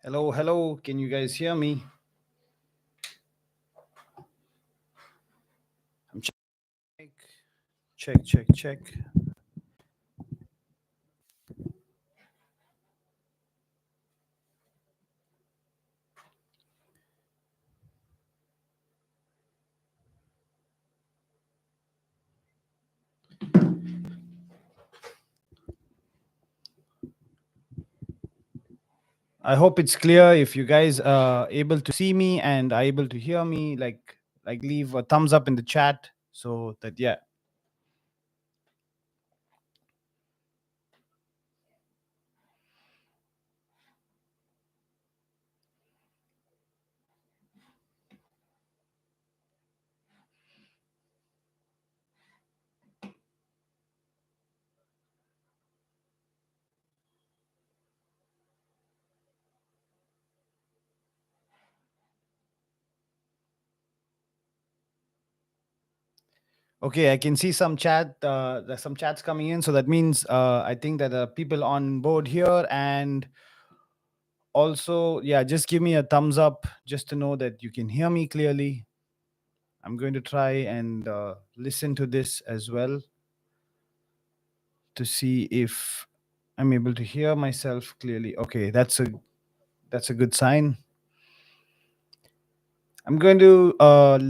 Hello, hello. Can you guys hear me? I'm check, check, check. I hope it's clear. If you guys are able to see me and are able to hear me, like leave a thumbs up in the chat so that yeah. Okay, I can see some chat. There's some chats coming in, so that means I think that there are people on board here, and also yeah, just give me a thumbs up just to know that you can hear me clearly. I'm going to try and listen to this as well to see if I'm able to hear myself clearly. Okay, that's a good sign. I'm going to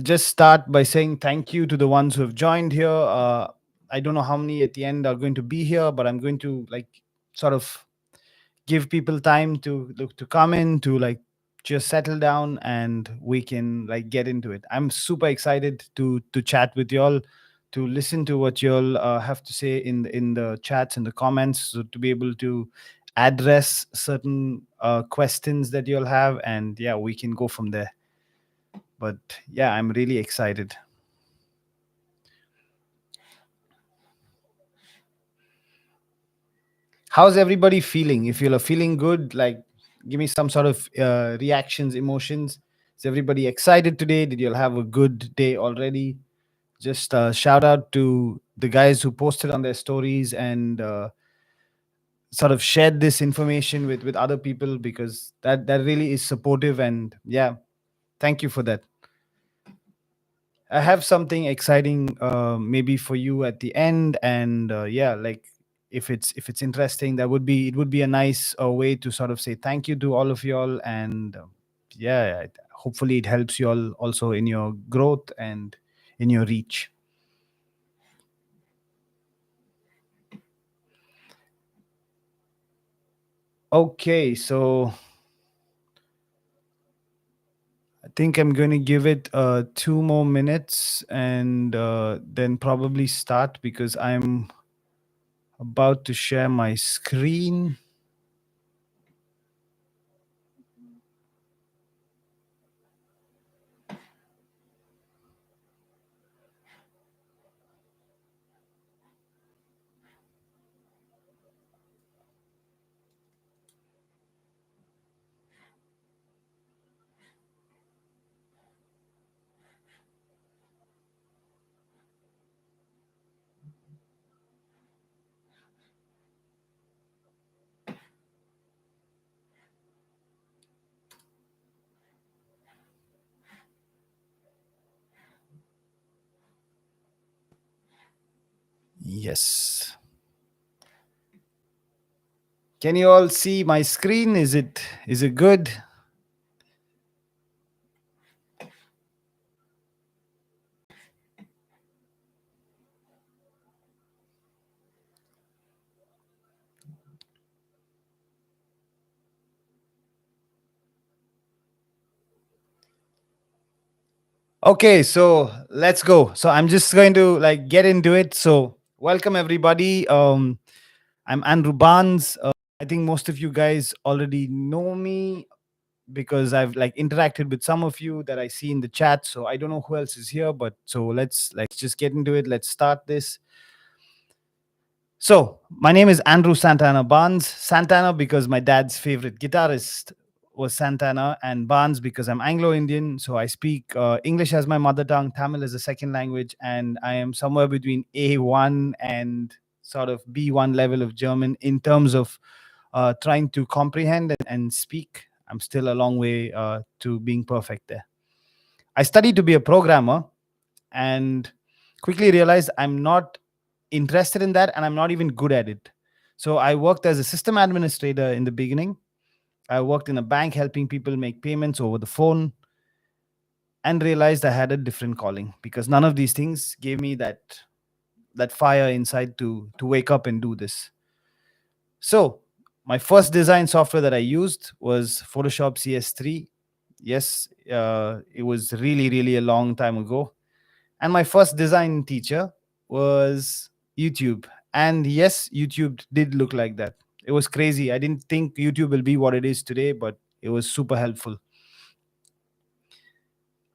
just start by saying thank you to the ones who have joined here. I don't know how many at the end are going to be here, but I'm going to like sort of give people time to look to come in to like just settle down and we can like get into it. I'm super excited to chat with y'all, to listen to what y'all have to say in the chats and the comments, so to be able to address certain questions that you'll have, and yeah, we can go from there. But yeah, I'm really excited. How's everybody feeling? If you're feeling good, like give me some sort of reactions, emotions. Is everybody excited today? Did you all have a good day already? Just shout out to the guys who posted on their stories and sort of shared this information with other people, because that really is supportive, and yeah, thank you for that. I have something exciting maybe for you at the end, and yeah, like if it's interesting, that would be it would be a nice way to sort of say thank you to all of y'all, and yeah, hopefully it helps you all also in your growth and in your reach. Okay, so I think I'm going to give it 2 more minutes and then probably start, because I'm about to share my screen. Yes. Can you all see my screen? Is it good? Okay, so let's go. So I'm just going to like get into it. So welcome everybody. I'm Andrew Barnes. I think most of you guys already know me because I've like interacted with some of you that I see in the chat. So I don't know who else is here, but so let's just get into it. Let's start this. So, my name is Andrew Santana Barnes. Santana because my dad's favorite guitarist was Santana, and Barnes because I'm Anglo Indian. So, I speak English as my mother tongue, Tamil as a second language, and I am somewhere between A1 and sort of B1 level of German in terms of trying to comprehend and speak. I'm still a long way to being perfect there. I studied to be a programmer and quickly realized I'm not interested in that and I'm not even good at it. So I worked as a system administrator in the beginning. I worked in a bank helping people make payments over the phone and realized I had a different calling because none of these things gave me that fire inside to wake up and do this. So, my first design software that I used was Photoshop CS3. Yes, it was really a long time ago. And my first design teacher was YouTube. And yes, YouTube did look like that. It was crazy. I didn't think YouTube will be what it is today, but it was super helpful.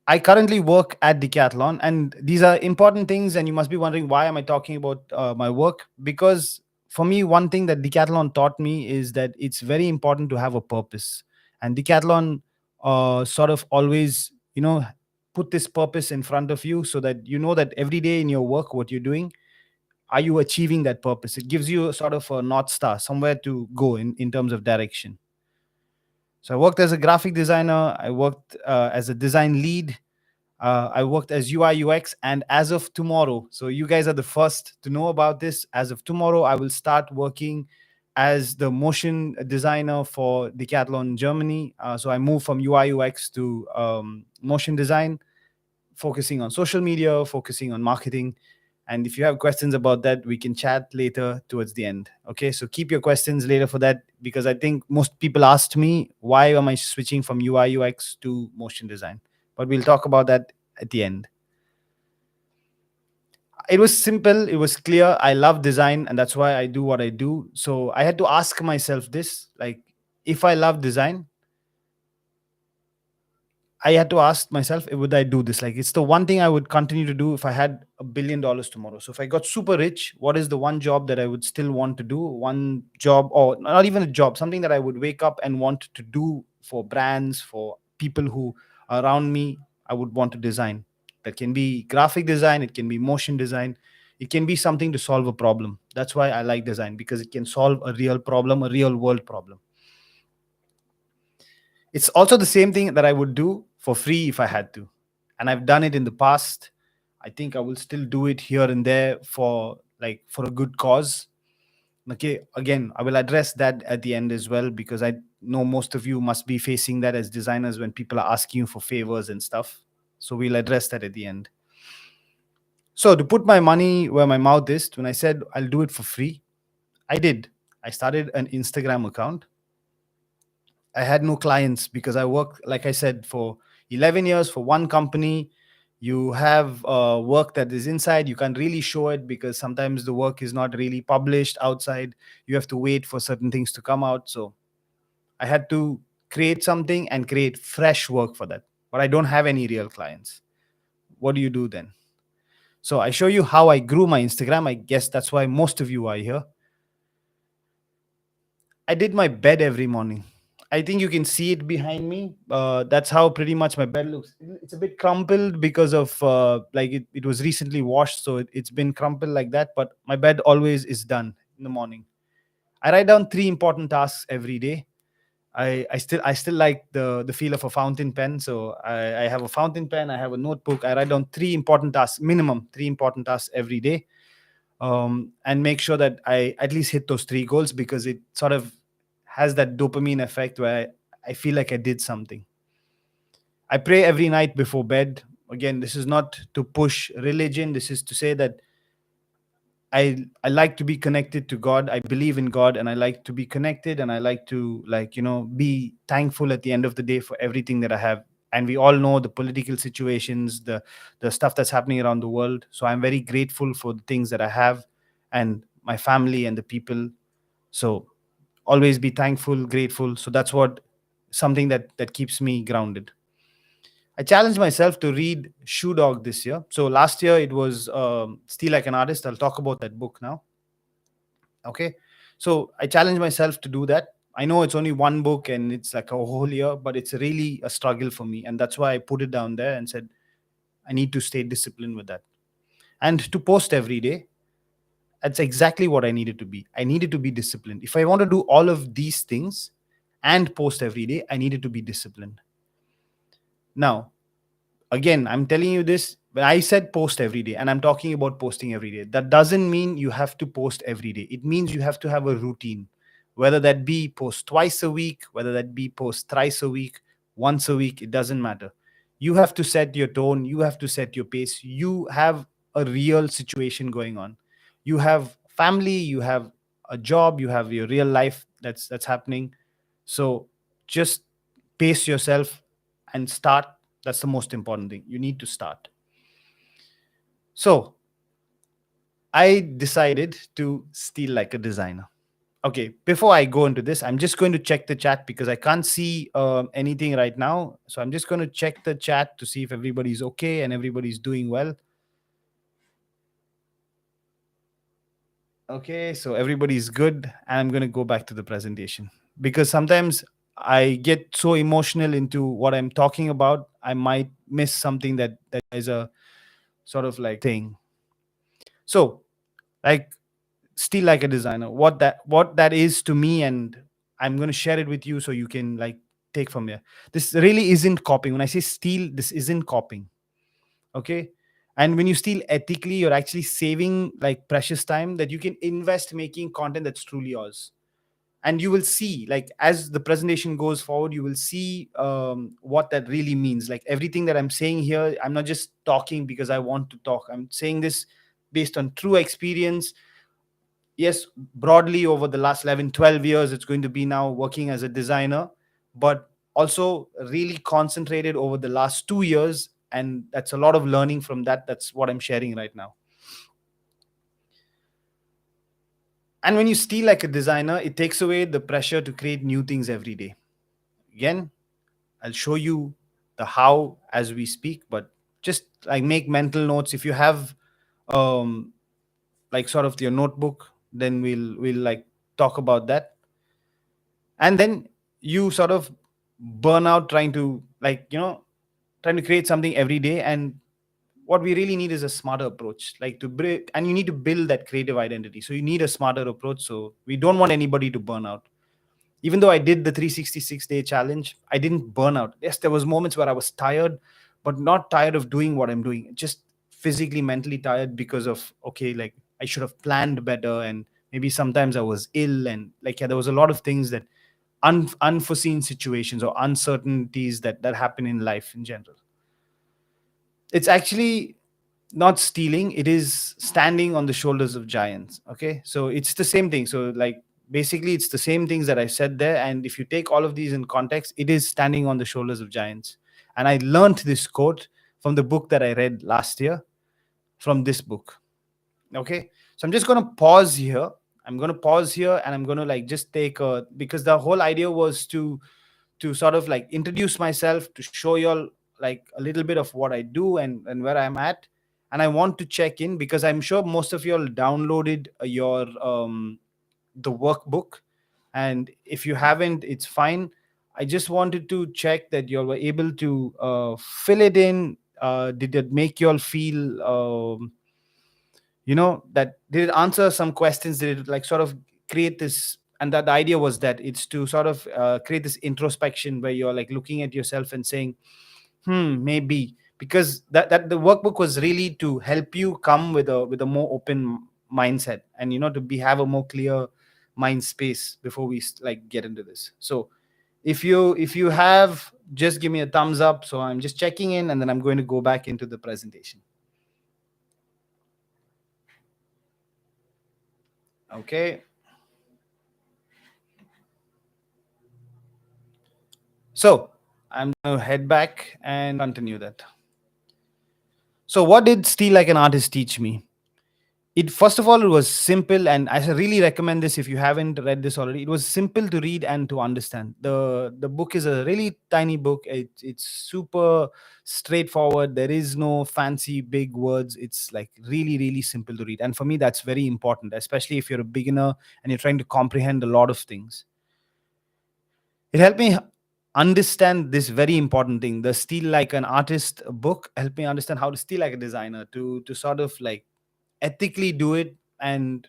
I currently work at Decathlon, and these are important things. And you must be wondering, why am I talking about my work? Because for me, one thing that Decathlon taught me is that it's very important to have a purpose. And Decathlon sort of always, put this purpose in front of you so that you know that every day in your work, what you're doing, are you achieving that purpose? It gives you a sort of a north star, somewhere to go in terms of direction. So I worked as a graphic designer. I worked as a design lead. I worked as UI UX, and as of tomorrow, so you guys are the first to know about this. As of tomorrow, I will start working as the motion designer for Decathlon Germany. So I moved from UI UX to motion design, focusing on social media, focusing on marketing. And if you have questions about that, we can chat later towards the end. Okay, so keep your questions later for that because I think most people asked me, why am I switching from UI UX to motion design? But we'll talk about that at the end. It was simple, it was clear. I love design, and that's why I do what I do. So I had to ask myself this, like, if I love design, I had to ask myself, would I do this? Like, it's the one thing I would continue to do if I had $1 billion tomorrow. So if I got super rich, what is the one job that I would still want to do? One job, or not even a job, something that I would wake up and want to do for brands, for people who are around me. I would want to design. That can be graphic design, it can be motion design, it can be something to solve a problem. That's why I like design, because it can solve a real problem, a real world problem. It's also the same thing that I would do for free if I had to. And I've done it in the past. I think I will still do it here and there for a good cause. Okay, again, I will address that at the end as well, because I know most of you must be facing that as designers when people are asking you for favors and stuff. So we'll address that at the end. So to put my money where my mouth is, when I said I'll do it for free, I did. I started an Instagram account. I had no clients because I worked, like I said, for 11 years for one company. You have work that is inside. You can't really show it because sometimes the work is not really published outside. You have to wait for certain things to come out. So I had to create something and create fresh work for that. But I don't have any real clients. What do you do then? So I show you how I grew my Instagram. I guess that's why most of you are here. I did my bed every morning. I think you can see it behind me. That's how pretty much my bed looks. It's a bit crumpled because of it was recently washed, so it's been crumpled like that. But my bed always is done in the morning. I write down three important tasks every day. I still like the feel of a fountain pen. So I have a fountain pen. I have a notebook. I write down three important tasks, minimum three important tasks every day, and make sure that I at least hit those three goals, because it sort of has that dopamine effect where I feel like I did something. I pray every night before bed. Again, this is not to push religion. This is to say that I like to be connected to God. I believe in God, and I like to be connected, and I like to, be thankful at the end of the day for everything that I have. And we all know the political situations, the stuff that's happening around the world. So I'm very grateful for the things that I have, and my family and the people. So always be thankful, grateful. So that's what something that keeps me grounded. I challenged myself to read Shoe Dog this year. So last year it was Steal Like an Artist. I'll talk about that book now. Okay. So I challenged myself to do that. I know it's only one book and it's like a whole year, but it's really a struggle for me. And that's why I put it down there and said, I need to stay disciplined with that. And to post every day, that's exactly what I needed to be. I needed to be disciplined. If I want to do all of these things and post every day, I needed to be disciplined. Now, again, I'm telling you this, when I said post every day, and I'm talking about posting every day, that doesn't mean you have to post every day. It means you have to have a routine, whether that be post twice a week, whether that be post thrice a week, once a week, it doesn't matter. You have to set your tone, you have to set your pace. You have a real situation going on. You have family, you have a job, you have your real life that's happening. So just pace yourself and start. That's the most important thing. You need to start. So I decided to steal like a designer. Okay, before I go into this, I'm just going to check the chat because I can't see anything right now. So I'm just going to check the chat to see if everybody's okay and everybody's doing well. Okay, so everybody's good. And I'm going to go back to the presentation because sometimes I get so emotional into what I'm talking about, I might miss something that is a sort of like thing. So, like, still like a designer, what that is to me, and I'm going to share it with you so you can like take from here. This really isn't copying. When I say steal, this isn't copying. Okay. And when you steal ethically, you're actually saving like precious time that you can invest making content that's truly yours. And you will see, like, as the presentation goes forward, you will see what that really means. Like, everything that I'm saying here, I'm not just talking because I want to talk. I'm saying this based on true experience. Yes, broadly over the last 11, 12 years, it's going to be now working as a designer, but also really concentrated over the last 2 years. And that's a lot of learning from that. That's what I'm sharing right now. And when you steal like a designer, it takes away the pressure to create new things every day. Again, I'll show you the how as we speak, but just like make mental notes. If you have um like sort of your notebook, then we'll like talk about that. And then you sort of burn out trying to, like, trying to create something every day. And what we really need is a smarter approach, like to break, and you need to build that creative identity. So you need a smarter approach. So we don't want anybody to burn out. Even though I did the 366-day challenge, I didn't burn out. Yes, there was moments where I was tired, but not tired of doing what I'm doing, just physically, mentally tired because of, okay, like, I should have planned better. And maybe sometimes I was ill, and like, yeah, there was a lot of things that unforeseen situations or uncertainties that happen in life in general. It's actually not stealing, it is standing on the shoulders of giants. Okay, so it's the same thing. So, like, basically it's the same things that I said there, and if you take all of these in context, it is standing on the shoulders of giants. And I learned this quote from the book that I read last year, from this book. Okay, so I'm just going to pause here. I'm going to pause here, and I'm going to like just take a, because the whole idea was to sort of like introduce myself, to show you all like a little bit of what I do and where I'm at. And I want to check in because I'm sure most of you all downloaded your the workbook. And if you haven't, it's fine. I just wanted to check that you all were able to fill it in. Did it make you all feel that, did it answer some questions? Did it like sort of create this? And that the idea was that it's to sort of create this introspection where you're like looking at yourself and saying, maybe, because that the workbook was really to help you come with a more open mindset, and to be have a more clear mind space before we like get into this. So if you have, just give me a thumbs up. So I'm just checking in, and then I'm going to go back into the presentation. Okay. So I'm going to head back and continue that. So what did Steal Like an Artist teach me? It, first of all, it was simple, and I really recommend this if you haven't read this already. It was simple to read and to understand. The book is a really tiny book. It's super straightforward. There is no fancy big words. It's like really, really simple to read. And for me, that's very important, especially if you're a beginner and you're trying to comprehend a lot of things. It helped me understand this very important thing. The Steal Like an Artist book helped me understand how to steal like a designer, to sort of like ethically do it. And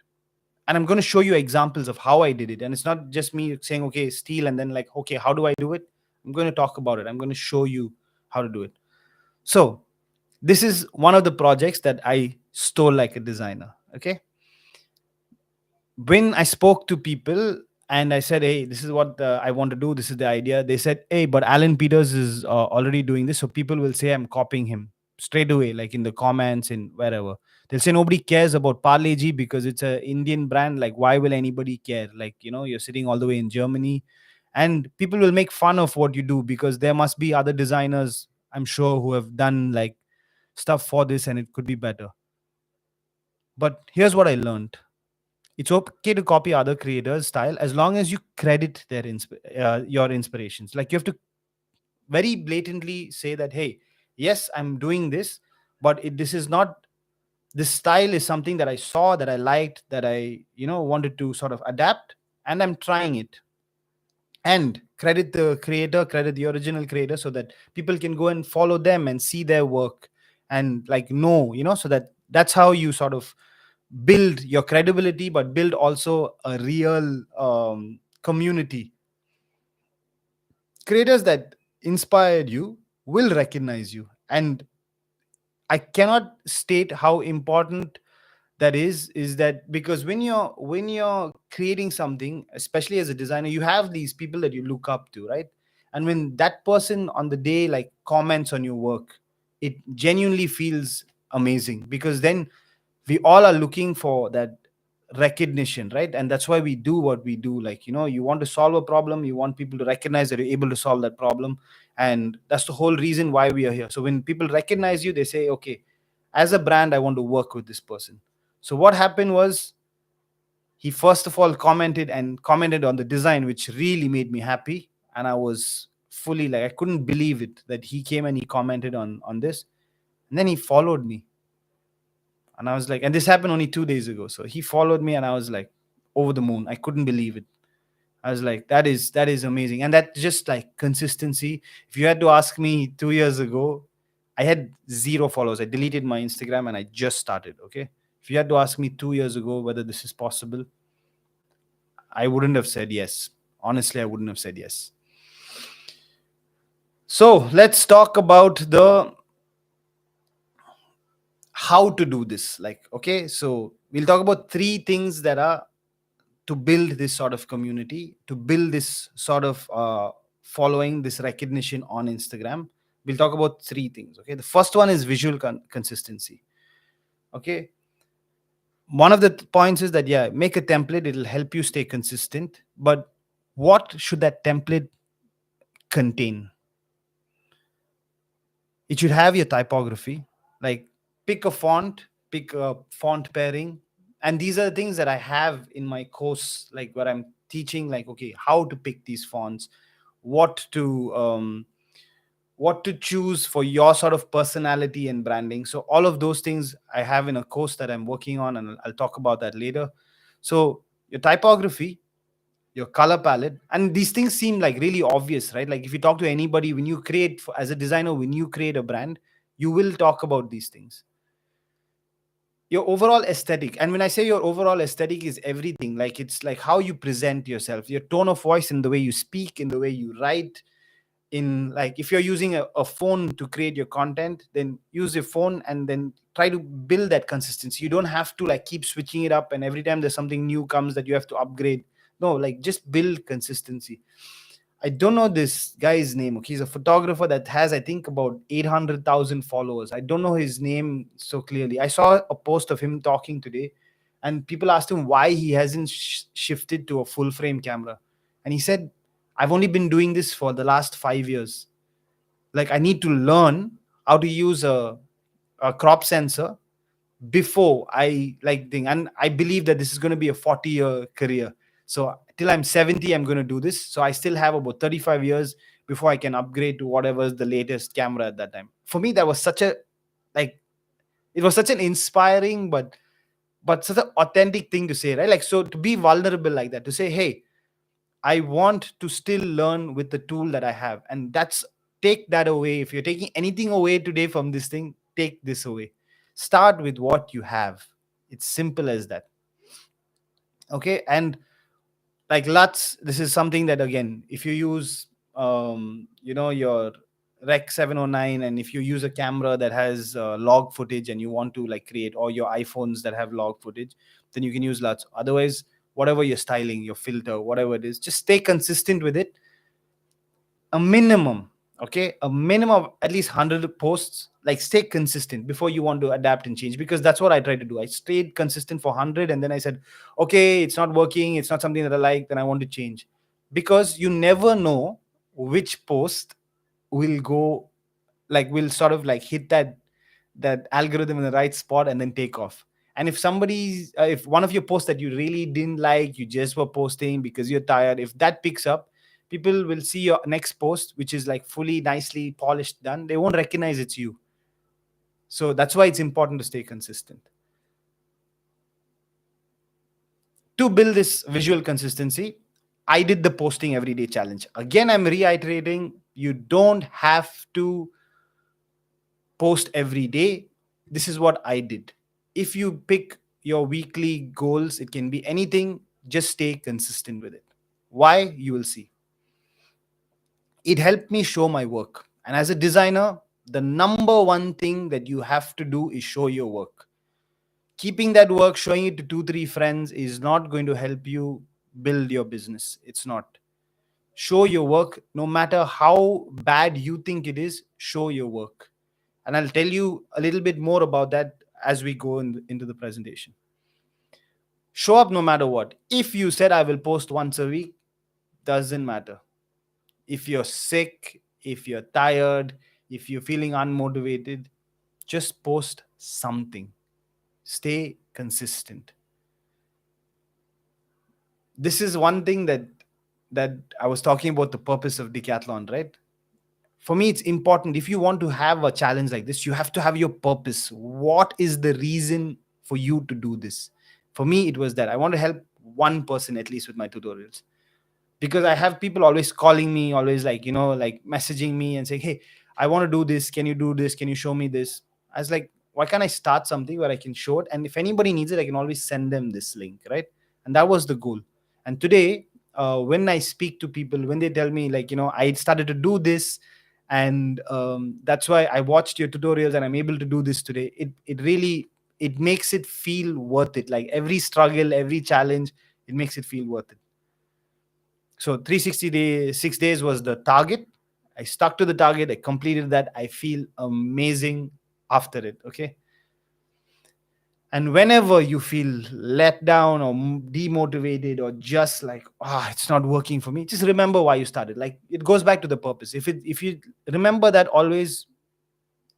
And I'm going to show you examples of how I did it. And it's not just me saying, okay, steal, and then like, okay, how do I do it? I'm going to talk about it. I'm going to show you how to do it. So this is one of the projects that I stole like a designer. Okay. When I spoke to people and I said, hey, this is what I want to do, this is the idea, they said, hey, but Alan Peters is already doing this. So people will say I'm copying him straight away, like in the comments, in wherever. They'll say nobody cares about Parle G because it's a Indian brand. Like, why will anybody care? Like, you're sitting all the way in Germany, and people will make fun of what you do because there must be other designers, I'm sure, who have done like stuff for this and it could be better. But here's what I learned: it's okay to copy other creators style as long as you credit your inspirations. Like, you have to very blatantly say that, hey, yes, I'm doing this, but this is not, this style is something that I saw, that I liked, that I wanted to sort of adapt, and I'm trying it. And credit the creator, credit the original creator, so that people can go and follow them and see their work, and like know, so that's how you sort of build your credibility, but build also a real community. Creators that inspired you will recognize you. And I cannot state how important that is that, because when you're creating something, especially as a designer, you have these people that you look up to, right? And when that person on the day like comments on your work, it genuinely feels amazing, because then we all are looking for that recognition, right? And that's why we do what we do. Like, you want to solve a problem, you want people to recognize that you're able to solve that problem. And that's the whole reason why we are here. So when people recognize you, they say, okay, as a brand, I want to work with this person. So what happened was, he first of all commented on the design, which really made me happy. And I was fully like, I couldn't believe it that he came and he commented on this. And then he followed me. And I was like, and this happened only 2 days ago. So he followed me, and I was like over the moon. I couldn't believe it. I was like, that is amazing. And that just like consistency. If you had to ask me 2 years ago, I had zero followers. I deleted my Instagram and I just started. Okay. If you had to ask me 2 years ago whether this is possible, I wouldn't have said yes. Honestly, I wouldn't have said yes. So let's talk about the how to do this. Like, okay, so we'll talk about three things that are to build this sort of community, to build this sort of following, this recognition on Instagram. We'll talk about three things. Okay, the first one is visual consistency. Okay, one of the points is that, yeah, make a template, it'll help you stay consistent. But what should that template contain? It should have your typography. Like, pick a font, pick a font pairing. And these are the things that I have in my course, like where I'm teaching, like, okay, how to pick these fonts, what to choose for your sort of personality and branding. So all of those things I have in a course that I'm working on, and I'll talk about that later. So your typography, your color palette, and these things seem like really obvious, right? Like, if you talk to anybody, when you create as a designer, when you create a brand, you will talk about these things. Your overall aesthetic, and when I say your overall aesthetic, is everything. Like, it's like how you present yourself, your tone of voice, in the way you speak, in the way you write. In, like, if you're using a phone to create your content, then use your phone and then try to build that consistency. You don't have to like keep switching it up, and every time there's something new comes that you have to upgrade. No, like, just build consistency. I don't know this guy's name. Okay, he's a photographer that has, I think, about 800,000 followers. I don't know his name so clearly. I saw a post of him talking today, and people asked him why he hasn't shifted to a full frame camera. And he said, I've only been doing this for the last 5 years. Like, I need to learn how to use a crop sensor before I like thing. And I believe that this is going to be a 40-year career. So till I'm 70, I'm going to do this. So I still have about 35 years before I can upgrade to whatever's the latest camera at that time. For me, that was such a, like, it was such an inspiring, but such an authentic thing to say, right? Like, so to be vulnerable like that, to say, hey, I want to still learn with the tool that I have. And that's, take that away. If you're taking anything away today from this thing, take this away. Start with what you have. It's simple as that. Okay. And like LUTs, this is something that, again, if you use your Rec 709, and if you use a camera that has log footage and you want to like create, or your iPhones that have log footage, then you can use LUTs. Otherwise, whatever you're styling, your filter, whatever it is, just stay consistent with it. A minimum, okay, a minimum of at least 100 posts. Like, stay consistent before you want to adapt and change, because that's what I tried to do. I stayed consistent for 100, and then I said, okay, it's not working, it's not something that I like, then I want to change. Because you never know which post will go, like, will sort of like hit that algorithm in the right spot and then take off. And if somebody's if one of your posts that you really didn't like, you just were posting because you're tired, if that picks up, people will see your next post, which is like fully nicely polished done, they won't recognize it's you. So that's why it's important to stay consistent. To build this visual consistency, I did the posting every day challenge. Again, I'm reiterating, you don't have to post every day. This is what I did. If you pick your weekly goals, it can be anything, just stay consistent with it. Why? You will see. It helped me show my work. And as a designer, the number one thing that you have to do is show your work. Keeping that work, showing it to two, three friends is not going to help you build your business. It's not. Show your work, no matter how bad you think it is, show your work. And I'll tell you a little bit more about that as we go into the presentation. Show up no matter what. If you said I will post once a week, doesn't matter. If you're sick, if you're tired, if you're feeling unmotivated, just post something. Stay consistent. This is one thing that I was talking about, the purpose of decathlon, right? For me, it's important. If you want to have a challenge like this, you have to have your purpose. What is the reason for you to do this? For me, it was that I want to help one person at least with my tutorials, because I have people always calling me, always like, like messaging me and saying, hey, I want to do this, can you do this, can you show me this? I was like, why can't I start something where I can show it, and if anybody needs it, I can always send them this link, right? And that was the goal. And today, when I speak to people, when they tell me like, I started to do this, and that's why I watched your tutorials and I'm able to do this today, it really, it makes it feel worth it. Like, every struggle, every challenge, it makes it feel worth it. So 360 days, 6 days was the target. I stuck to the target. I completed that. I feel amazing after it. Okay. And whenever you feel let down or demotivated, or just like, it's not working for me, just remember why you started. Like, it goes back to the purpose. If you remember that, always,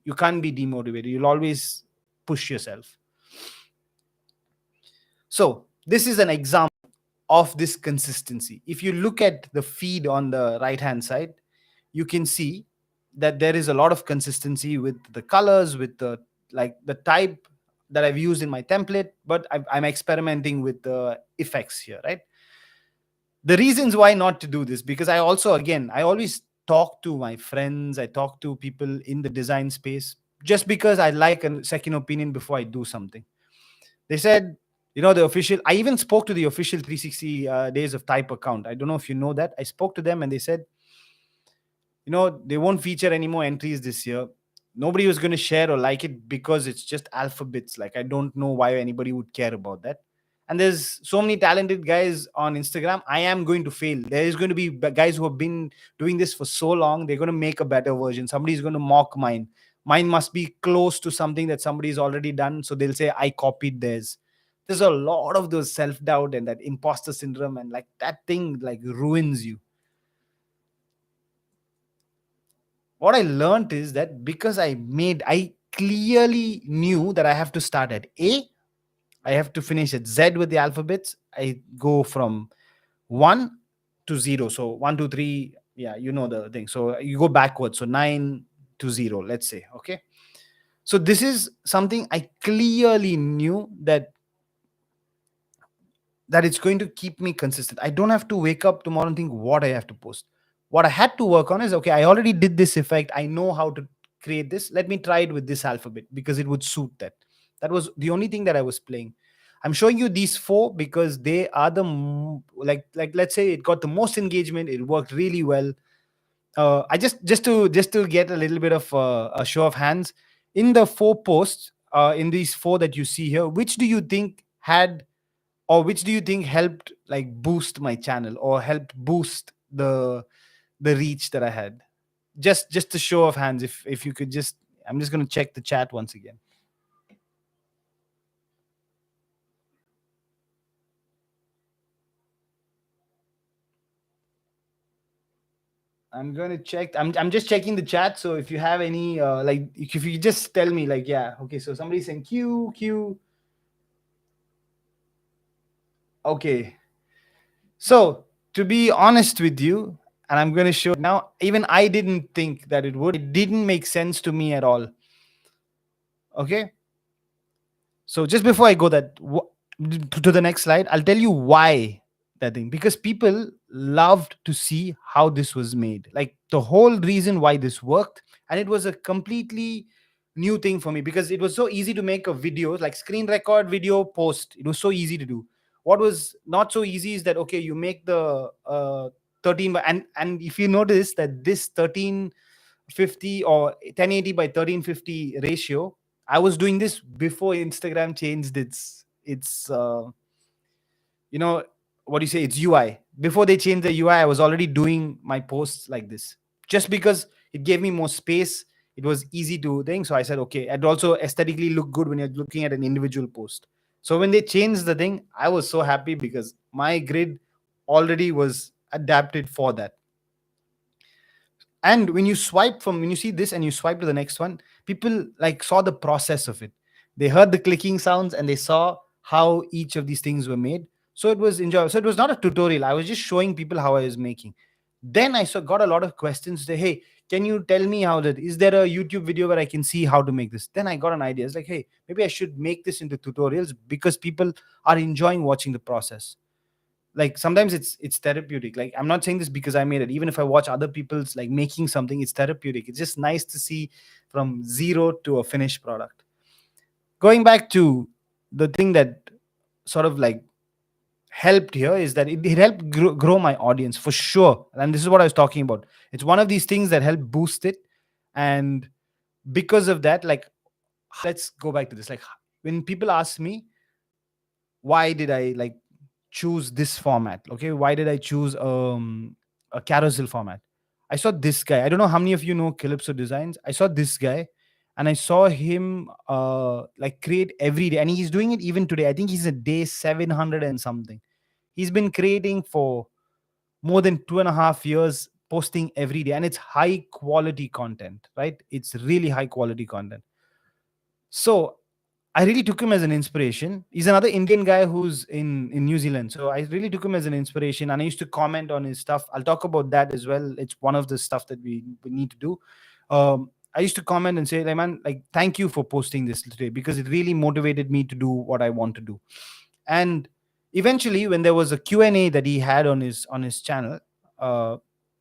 you can't be demotivated. You'll always push yourself. So this is an example of this consistency. If you look at the feed on the right hand side, you can see that there is a lot of consistency with the colors, with the, like, the type that I've used in my template, but I'm experimenting with the effects here, right? The reasons why not to do this, because I also, again, I always talk to my friends, I talk to people in the design space, just because I like a second opinion before I do something. They said, the official, I even spoke to the official 360 days of type account. I don't know if you know that. I spoke to them and they said, they won't feature any more entries this year. Nobody was going to share or like it because it's just alphabets. Like, I don't know why anybody would care about that. And there's so many talented guys on Instagram. I am going to fail. There is going to be guys who have been doing this for so long. They're going to make a better version. Somebody's going to mock mine. Mine must be close to something that somebody's already done. So they'll say, I copied theirs. There's a lot of those self-doubt and that imposter syndrome. And like, that thing like ruins you. What I learned is that, because I clearly knew that I have to start at A, I have to finish at Z with the alphabets. I go from 1 to 0. So 1, 2, 3. Yeah, you know the thing. So you go backwards. So 9 to 0, let's say. Okay. So this is something I clearly knew that it's going to keep me consistent. I don't have to wake up tomorrow and think what I have to post. What I had to work on is, okay, I already did this effect. I know how to create this. Let me try it with this alphabet because it would suit that. That was the only thing that I was playing. I'm showing you these four because they are like let's say it got the most engagement. It worked really well. I just to get a little bit of a show of hands in the four posts, in these four that you see here, which do you think had, or which do you think helped like boost my channel or helped boost the reach that I had? Just a show of hands, if you could just. I'm just going to check the chat once again. I'm going to check. I'm just checking the chat. So if you have any like, if you just tell me like, yeah, okay. So somebody's saying Q. Okay. So to be honest with you, and I'm going to show now. Even I didn't think that it would. It didn't make sense to me at all. Okay. So just before I go to the next slide, I'll tell you why that thing. Because people loved to see how this was made. Like the whole reason why this worked, and it was a completely new thing for me because it was so easy to make a video, like screen record, video, post. It was so easy to do. What was not so easy is that okay, you make the 13 and if you notice that this 1350 or 1080 by 1350 ratio, I was doing this before Instagram changed its you know what do you say, its UI. Before they changed the UI, I was already doing my posts like this, just because it gave me more space. It was easy to think. So I said, okay, it also aesthetically look good when you're looking at an individual post. So when they changed the thing, I was so happy because my grid already was adapted for that. And when you see this and you swipe to the next one, people like saw the process of it. They heard the clicking sounds and they saw how each of these things were made. So it was enjoyable. So it was not a tutorial, I was just showing people how I was making. Then got a lot of questions. Say, hey, can you tell me how that is? There a YouTube video where I can see how to make this? Then I got an idea. It's like, hey, maybe I should make this into tutorials because people are enjoying watching the process. Like sometimes it's therapeutic. Like I'm not saying this because I made it. Even if I watch other people's like making something, it's therapeutic. It's just nice to see from zero to a finished product. Going back to the thing that sort of like helped here is that it helped grow my audience for sure. And this is what I was talking about. It's one of these things that helped boost it. And because of that, like, let's go back to this. Like when people ask me why did I like choose this format, okay, why did I choose a carousel format? I saw this guy. I don't know how many of you know Calypso Designs. I saw this guy and I saw him like create every day, and he's doing it even today. I think he's a day 700 and something. He's been creating for more than 2.5 years, posting every day, and it's high quality content, right? It's really high quality content. So I really took him as an inspiration. He's another Indian guy who's in New Zealand. So I really took him as an inspiration, and I used to comment on his stuff. I'll talk about that as well. It's one of the stuff that we need to do. I used to comment and say, like, man, like, thank you for posting this today because it really motivated me to do what I want to do. And eventually, when there was a Q&A that he had on his channel, uh,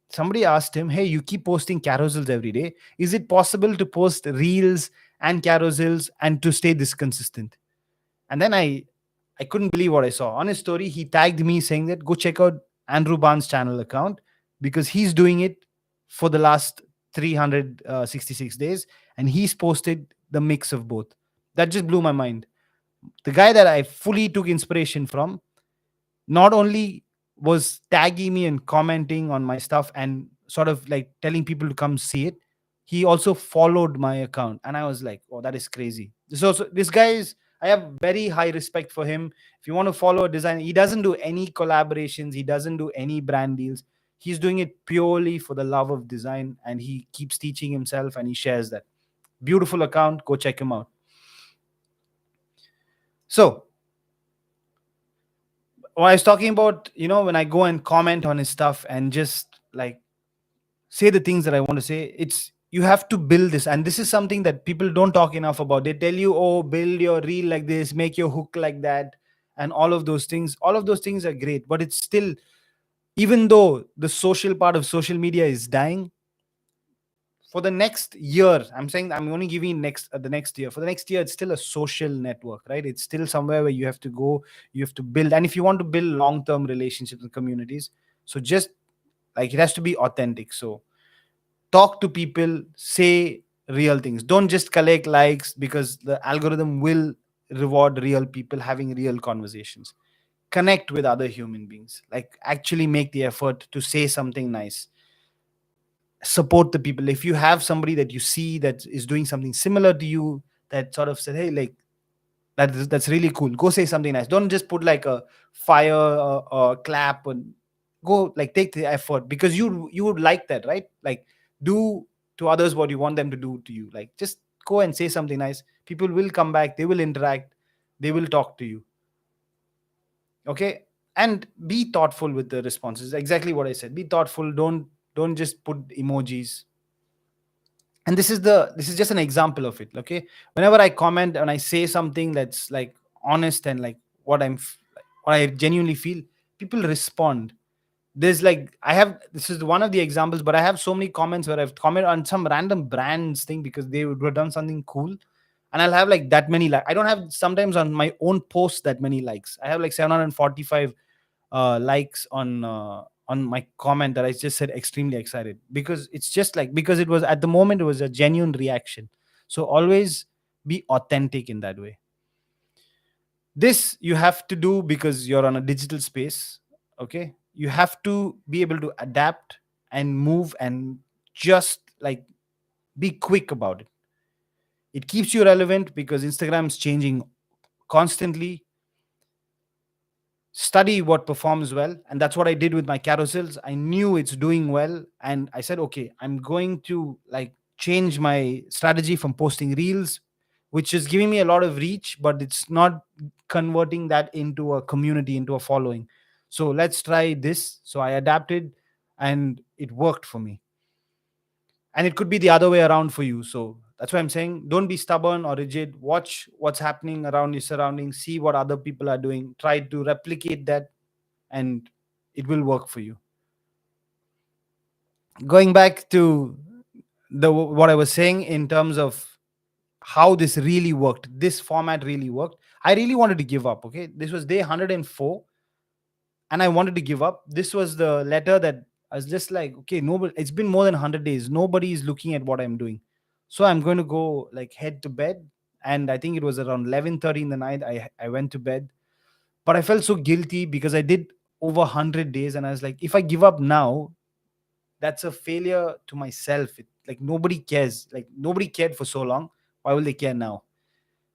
somebody asked him, hey, you keep posting carousels every day. Is it possible to post reels and carousels and to stay this consistent? And then I couldn't believe what I saw. On his story, he tagged me saying that go check out Andrew Barnes' channel account because he's doing it for the last 366 days and he's posted the mix of both. That just blew my mind. The guy that I fully took inspiration from not only was tagging me and commenting on my stuff and sort of like telling people to come see it, he also followed my account. And I was like, oh, that is crazy. This guy is, I have very high respect for him. If you want to follow a designer, he doesn't do any collaborations, he doesn't do any brand deals. He's doing it purely for the love of design and he keeps teaching himself and he shares that. Beautiful account, go check him out. So what I was talking about, when I go and comment on his stuff and just like say the things that I want to say, it's you have to build this. And this is something that people don't talk enough about. They tell you, oh, build your reel like this, make your hook like that, and all of those things. All of those things are great, but it's still, even though the social part of social media is dying, for the next year, I'm saying I'm only giving next the next year. For the next year, it's still a social network, right? It's still somewhere where you have to go, you have to build. And if you want to build long term relationships and communities, so just like it has to be authentic. So talk to people, say real things. Don't just collect likes, because the algorithm will reward real people having real conversations. Connect with other human beings, like actually make the effort to say something nice. Support the people. If you have somebody that you see that is doing something similar to you, that sort of said, hey, like that's really cool, go say something nice. Don't just put like a fire or clap, and go like take the effort, because you would like that, right? Like do to others what you want them to do to you. Like just go and say something nice. People will come back, they will interact, they will talk to you. Okay. And be thoughtful with the responses. Exactly what I said, be thoughtful. Don't just put emojis. And this is just an example of it. Okay, whenever I comment and I say something that's like honest and like what I genuinely feel, people respond. There's like I have This is one of the examples, but I have so many comments where I've commented on some random brands thing because they would have done something cool, and I'll have like that many, like I don't have sometimes on my own post that many likes. I have like 745 likes on my comment that I just said extremely excited, because it's just like, because it was at the moment, it was a genuine reaction. So always be authentic in that way. This you have to do because you're on a digital space. Okay, you have to be able to adapt and move and just like be quick about it. It keeps you relevant because Instagram's changing constantly. Study what performs well, and that's what I did with my carousels. I knew it's doing well, and I said, okay, I'm going to like change my strategy from posting reels, which is giving me a lot of reach, but it's not converting that into a community, into a following. So let's try this. So I adapted, and it worked for me. And it could be the other way around for you. So that's why I'm saying, don't be stubborn or rigid. Watch what's happening around your surroundings, see what other people are doing, try to replicate that, and it will work for you. Going back to the what I was saying in terms of how this really worked, this format really worked. I really wanted to give up. Okay, this was day 104, and I wanted to give up. This was the letter that I was just like, okay, nobody, it's been more than 100 days, nobody is looking at what I'm doing, so I'm going to go like head to bed. And I think it was around 11:30 in the night, I went to bed. But I felt so guilty because I did over 100 days, and I was like, if I give up now, that's a failure to myself. Like nobody cares, like nobody cared for so long, why will they care now?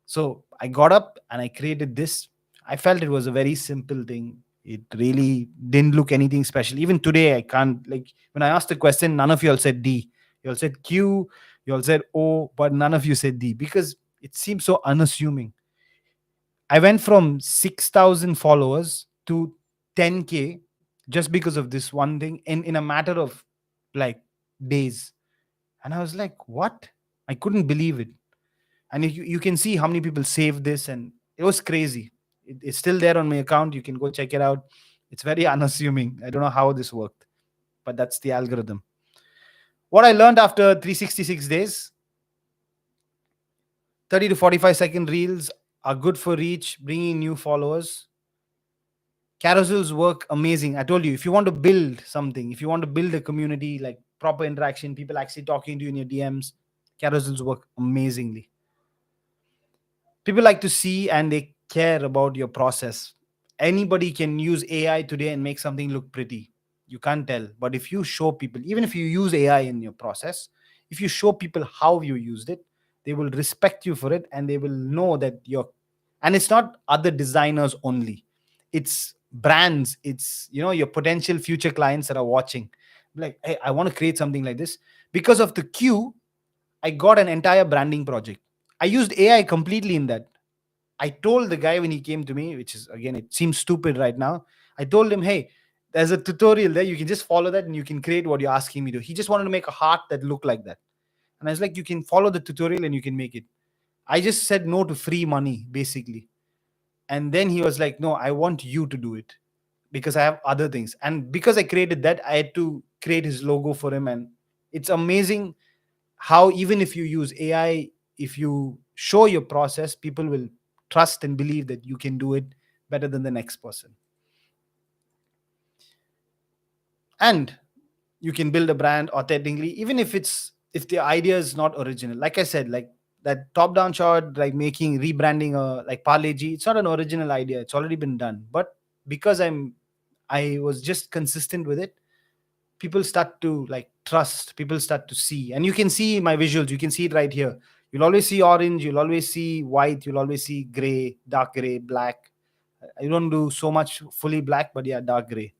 So I got up and I created this. I felt it was a very simple thing. It really didn't look anything special. Even today, I can't, like, when I asked the question, none of you all said D. You all said Q, you all said O, but none of you said D, because it seems so unassuming. I went from 6,000 followers to 10K just because of this one thing in a matter of like days. And I was like, what? I couldn't believe it. And you can see how many people saved this, and it was crazy. It's still there on my account. You can go check it out. It's very unassuming. I don't know how this worked, but that's the algorithm. What I learned after 366 days: 30 to 45-second reels are good for reach, bringing new followers. Carousels work amazing. I told you, if you want to build something, if you want to build a community, like proper interaction, people actually talking to you in your DMs, carousels work amazingly. People like to see and they care about your process. Anybody can use AI today and make something look pretty. You can't tell. But if you show people, even if you use AI in your process, if you show people how you used it, they will respect you for it, and they will know that you're. And it's not other designers only, it's brands, it's, your potential future clients that are watching. Like, hey, I want to create something like this. Because of the queue, I got an entire branding project. I used AI completely in that. I told the guy when he came to me, which is again, it seems stupid right now. I told him, hey, there's a tutorial there. You can just follow that and you can create what you're asking me to. He just wanted to make a heart that looked like that. And I was like, you can follow the tutorial and you can make it. I just said no to free money, basically. And then he was like, no, I want you to do it because I have other things. And because I created that, I had to create his logo for him. And it's amazing how even if you use AI, if you show your process, people will trust and believe that you can do it better than the next person. And you can build a brand authentically, even if the idea is not original. Like I said, like that top down shot, like making rebranding like Parle G, it's not an original idea, it's already been done. But because I was just consistent with it, people start to like trust, people start to see. And you can see my visuals, you can see it right here. You'll always see orange, you'll always see white, you'll always see gray, dark gray, black. I don't do so much fully black, but yeah, dark gray.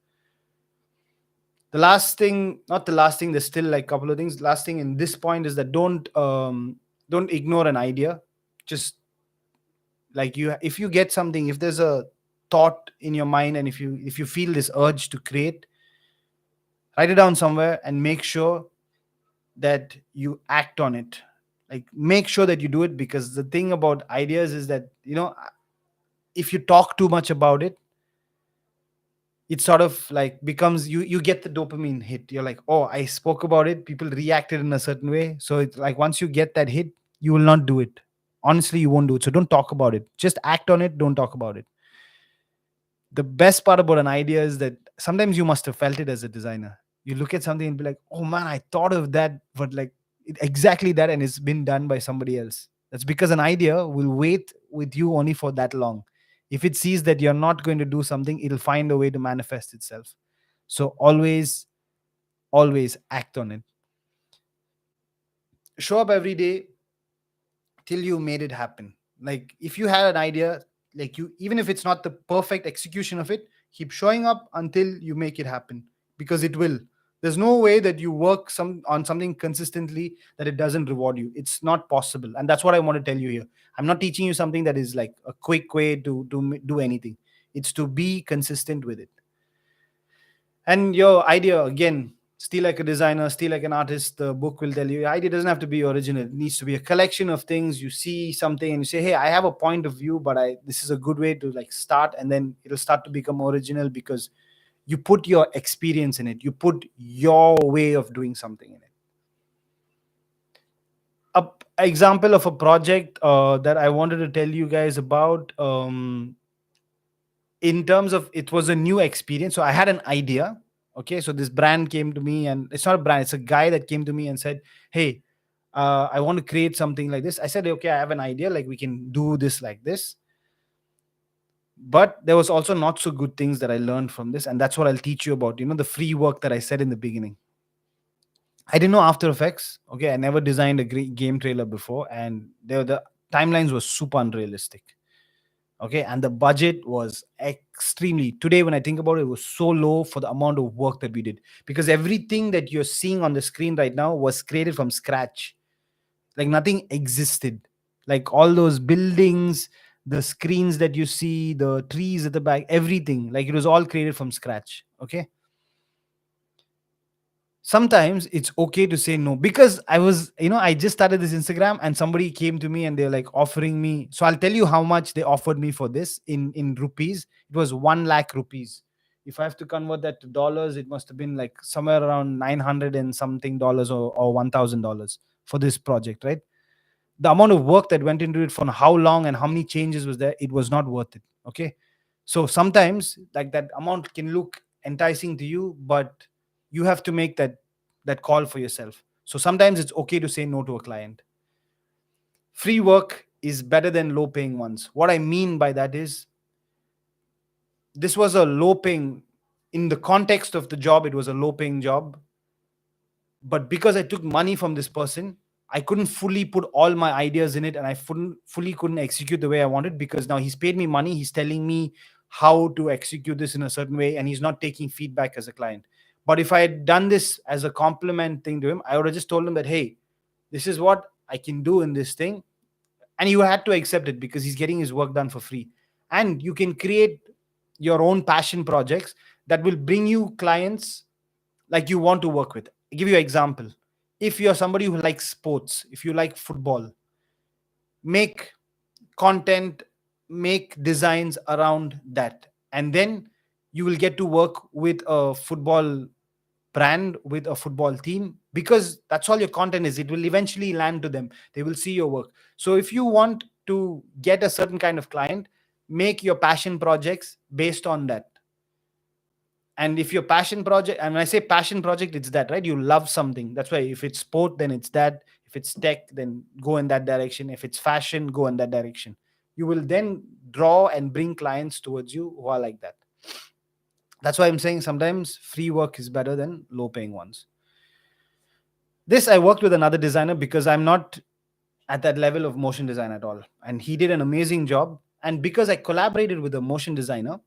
The last thing, not the last thing, there's still like a couple of things. Last thing in this point is that don't ignore an idea. Just like you, if you get something, if there's a thought in your mind, and if you feel this urge to create, write it down somewhere and make sure that you act on it. Like make sure that you do it, because the thing about ideas is that, if you talk too much about it, it sort of like becomes, you get the dopamine hit. You're like, oh, I spoke about it, people reacted in a certain way, so it's like once you get that hit, you will not do it. Honestly, you won't do it. So don't talk about it, just act on it, don't talk about it. The best part about an idea is that sometimes you must have felt it as a designer. You look at something and be like, oh man, I thought of that, but like exactly that, and it's been done by somebody else. That's because an idea will wait with you only for that long. If it sees that you're not going to do something, it'll find a way to manifest itself. So always act on it. Show up every day till you made it happen. Like if you had an idea, like you, even if it's not the perfect execution of it, keep showing up until you make it happen, because it will. There's no way that you work on something consistently that it doesn't reward you. It's not possible. And that's what I want to tell you here. I'm not teaching you something that is like a quick way to do anything. It's to be consistent with it. And your idea, again, still like a designer, still like an artist, the book will tell you your idea doesn't have to be original. It needs to be a collection of things. You see something and you say, hey, I have a point of view, but I this is a good way to like start, and then it'll start to become original because you put your experience in it, you put your way of doing something in it. A example of a project that I wanted to tell you guys about, in terms of, it was a new experience. So I had an idea. Okay, so this brand came to me, and it's not a brand, it's a guy that came to me and said, hey, I want to create something like this. I said, okay, I have an idea, like we can do this like this. But there was also not so good things that I learned from this, and that's what I'll teach you about, the free work that I said in the beginning. I didn't know After Effects. Okay, I never designed a great game trailer before, and the timelines were super unrealistic. Okay, and the budget was extremely, today when I think about it, it was so low for the amount of work that we did, because everything that you're seeing on the screen right now was created from scratch. Like nothing existed. Like all those buildings, the screens that you see, the trees at the back, everything, like it was all created from scratch. Okay, sometimes it's okay to say no, because I just started this Instagram, and somebody came to me and they're like offering me. So I'll tell you how much they offered me for this in rupees. It was 1 lakh rupees. If I have to convert that to dollars, it must have been like somewhere around 900 and something dollars, or $1,000 for this project, right? The amount of work that went into it, for how long and how many changes was there, it was not worth it. Okay, so sometimes like that amount can look enticing to you, but you have to make that call for yourself. So sometimes it's okay to say no to a client. Free work is better than low paying ones. What I mean by that is, this was a low paying, in the context of the job, it was a low paying job, but because I took money from this person, I couldn't fully put all my ideas in it, and I couldn't execute the way I wanted, because now he's paid me money, he's telling me how to execute this in a certain way, and he's not taking feedback as a client. But if I had done this as a compliment thing to him, I would have just told him that, hey, this is what I can do in this thing, and you had to accept it because he's getting his work done for free. And you can create your own passion projects that will bring you clients like you want to work with. I'll give you an example. If you're somebody who likes sports, if you like football, make content, make designs around that, and then you will get to work with a football brand with a football team, because that's all your content is. It will eventually land to them. They will see your work. So if you want to get a certain kind of client, make your passion projects based on that. And if your passion project, and when I say passion project, it's that, right? You love something. That's why if it's sport, then it's that. If it's tech, then go in that direction. If it's fashion, go in that direction. You will then draw and bring clients towards you who are like that. That's why I'm saying sometimes free work is better than low paying ones. This I worked with another designer because I'm not at that level of motion design at all. And he did an amazing job. And because I collaborated with a motion designer,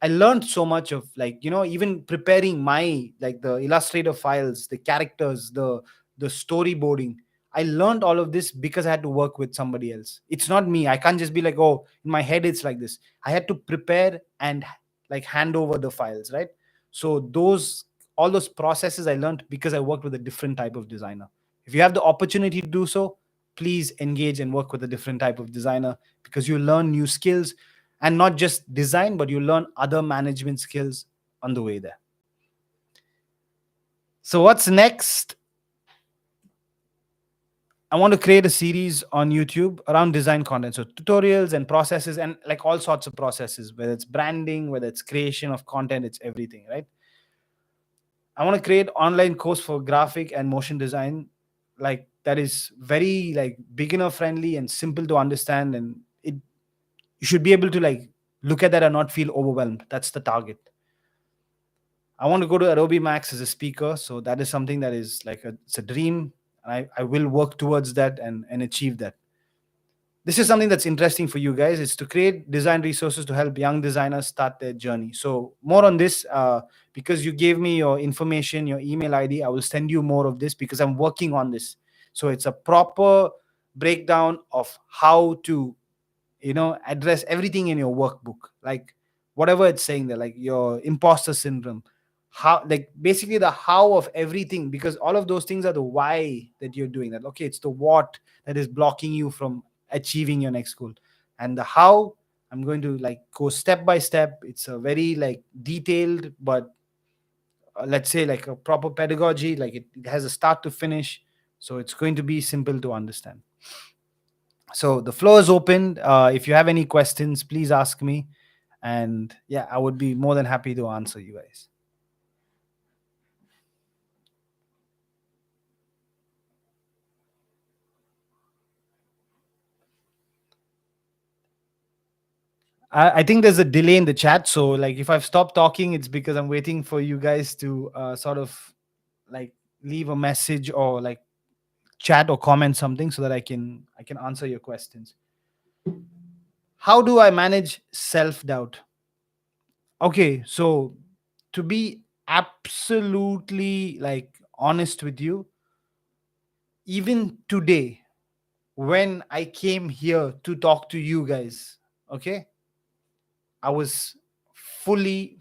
I learned so much of, like, even preparing my, like, the illustrator files, the characters, the storyboarding. I learned all of this because I had to work with somebody else. It's not me. I can't just be like, oh, in my head it's like this. I had to prepare and like hand over the files, right? So those all those processes I learned because I worked with a different type of designer. If you have the opportunity to do so, please engage and work with a different type of designer, because you learn new skills, and not just design, but you learn other management skills on the way there. So what's next? I want to create a series on YouTube around design content, so tutorials and processes, and like all sorts of processes, whether it's branding, whether it's creation of content, it's everything, right? I want to create online course for graphic and motion design, like that is very like beginner friendly and simple to understand, and it you should be able to like look at that and not feel overwhelmed. That's the target. I want to go to Adobe Max as a speaker. So that is something that is like it's a dream. And I will work towards that and achieve that. This is something that's interesting for you guys. It's to create design resources to help young designers start their journey. So more on this, because you gave me your information, your email ID, I will send you more of this because I'm working on this. So it's a proper breakdown of how to address everything in your workbook, like whatever it's saying there, like your imposter syndrome, how, like basically the how of everything, because all of those things are the why that you're doing that. Okay, it's the what that is blocking you from achieving your next goal, and the how, I'm going to like go step by step. It's a very like detailed, but let's say like a proper pedagogy, like it has a start to finish, so it's going to be simple to understand. So the floor is open. If you have any questions, please ask me. And yeah, I would be more than happy to answer you guys. I think there's a delay in the chat. So like if I've stopped talking, it's because I'm waiting for you guys to sort of like leave a message or like chat or comment something so that I can answer your questions. How do I manage self-doubt? Okay, so to be absolutely like honest with you, even today when I came here to talk to you guys, okay, I was fully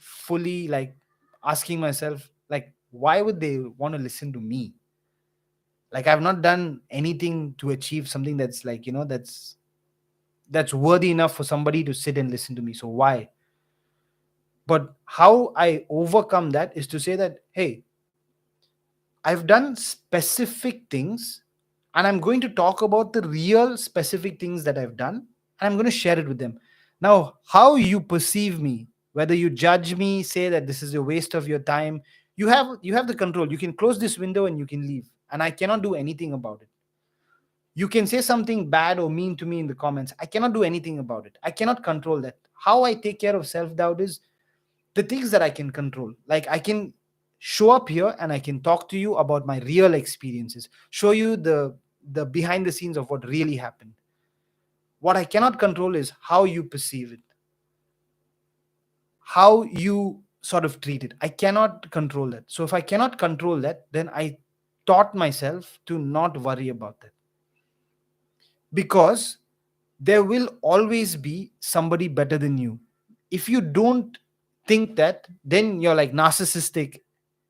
like asking myself, like, why would they want to listen to me? Like, I've not done anything to achieve something that's like, that's worthy enough for somebody to sit and listen to me. So why? But how I overcome that is to say that, hey, I've done specific things, and I'm going to talk about the real specific things that I've done, and I'm going to share it with them. Now, how you perceive me, whether you judge me, say that this is a waste of your time, you have the control. You can close this window and you can leave, and I cannot do anything about it. You can say something bad or mean to me in the comments. I cannot do anything about it. I cannot control that. How I take care of self doubt is the things that I can control. Like I can show up here and I can talk to you about my real experiences, show you the behind the scenes of what really happened. What I cannot control is how you perceive it, how you sort of treat it. I cannot control that. So if I cannot control that, then I taught myself to not worry about that, because there will always be somebody better than you. If you don't think that, then you're like narcissistic.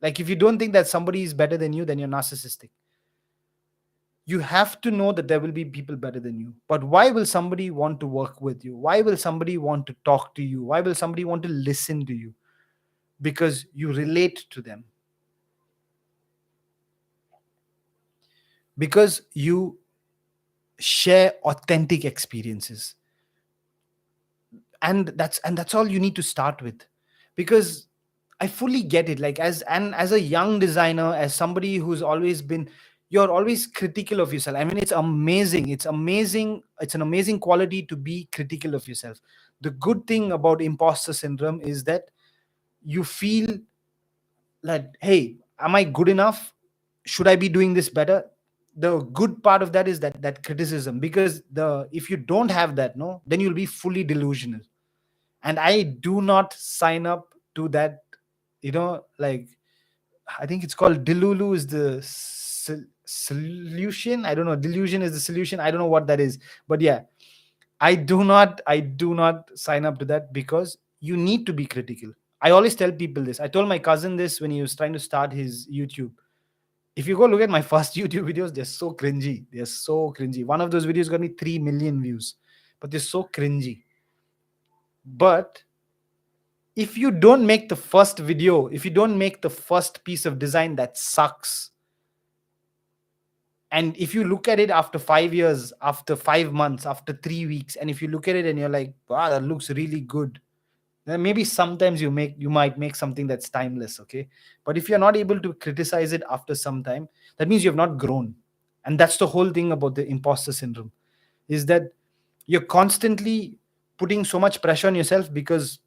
Like if you don't think that somebody is better than you, then you're narcissistic. You have to know that there will be people better than you. But why will somebody want to work with you? Why will somebody want to talk to you? Why will somebody want to listen to you? Because you relate to them. because you share authentic experiences. And that's all you need to start with. Because I fully get it, like, as a young designer, as somebody who's always been, you're always critical of yourself. I mean, it's amazing, it's an amazing quality to be critical of yourself. The good thing about imposter syndrome is that you feel like, hey, am I good enough? Should I be doing this better? The good part of that is that criticism, because the if you don't have that, no, then you'll be fully delusional. And I do not sign up to that, like, I think it's called delulu is the solution. I don't know, delusion is the solution, I don't know what that is. But yeah, I do not sign up to that, because you need to be critical. I always tell people this. I told my cousin this when he was trying to start his YouTube. If you go look at my first YouTube videos, they're so cringy. They're so cringy. One of those videos got me 3 million views, but they're so cringy. But if you don't make the first video, if you don't make the first piece of design that sucks, and if you look at it after 5 years, after 5 months, after 3 weeks, and if you look at it and you're like, wow, that looks really good, then maybe sometimes you might make something that's timeless, okay? But if you're not able to criticize it after some time, that means you have not grown. And that's the whole thing about the imposter syndrome, is that you're constantly putting so much pressure on yourself. Because,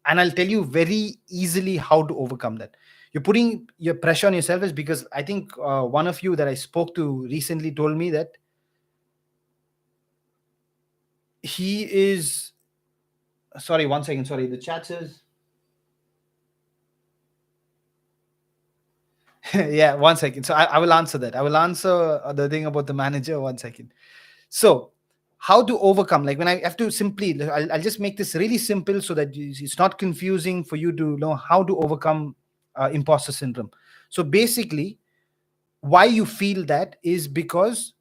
and I'll tell you very easily how to overcome that. You're putting your pressure on yourself is because I think one of you that I spoke to recently told me that he is, sorry, one second, sorry, the chat says, yeah, one second. So I will answer that. I will answer the thing about the manager. One second. So, how to overcome? Like, when I have to simply, I'll just make this really simple so that it's not confusing for you to know how to overcome imposter syndrome. So, basically, why you feel that is because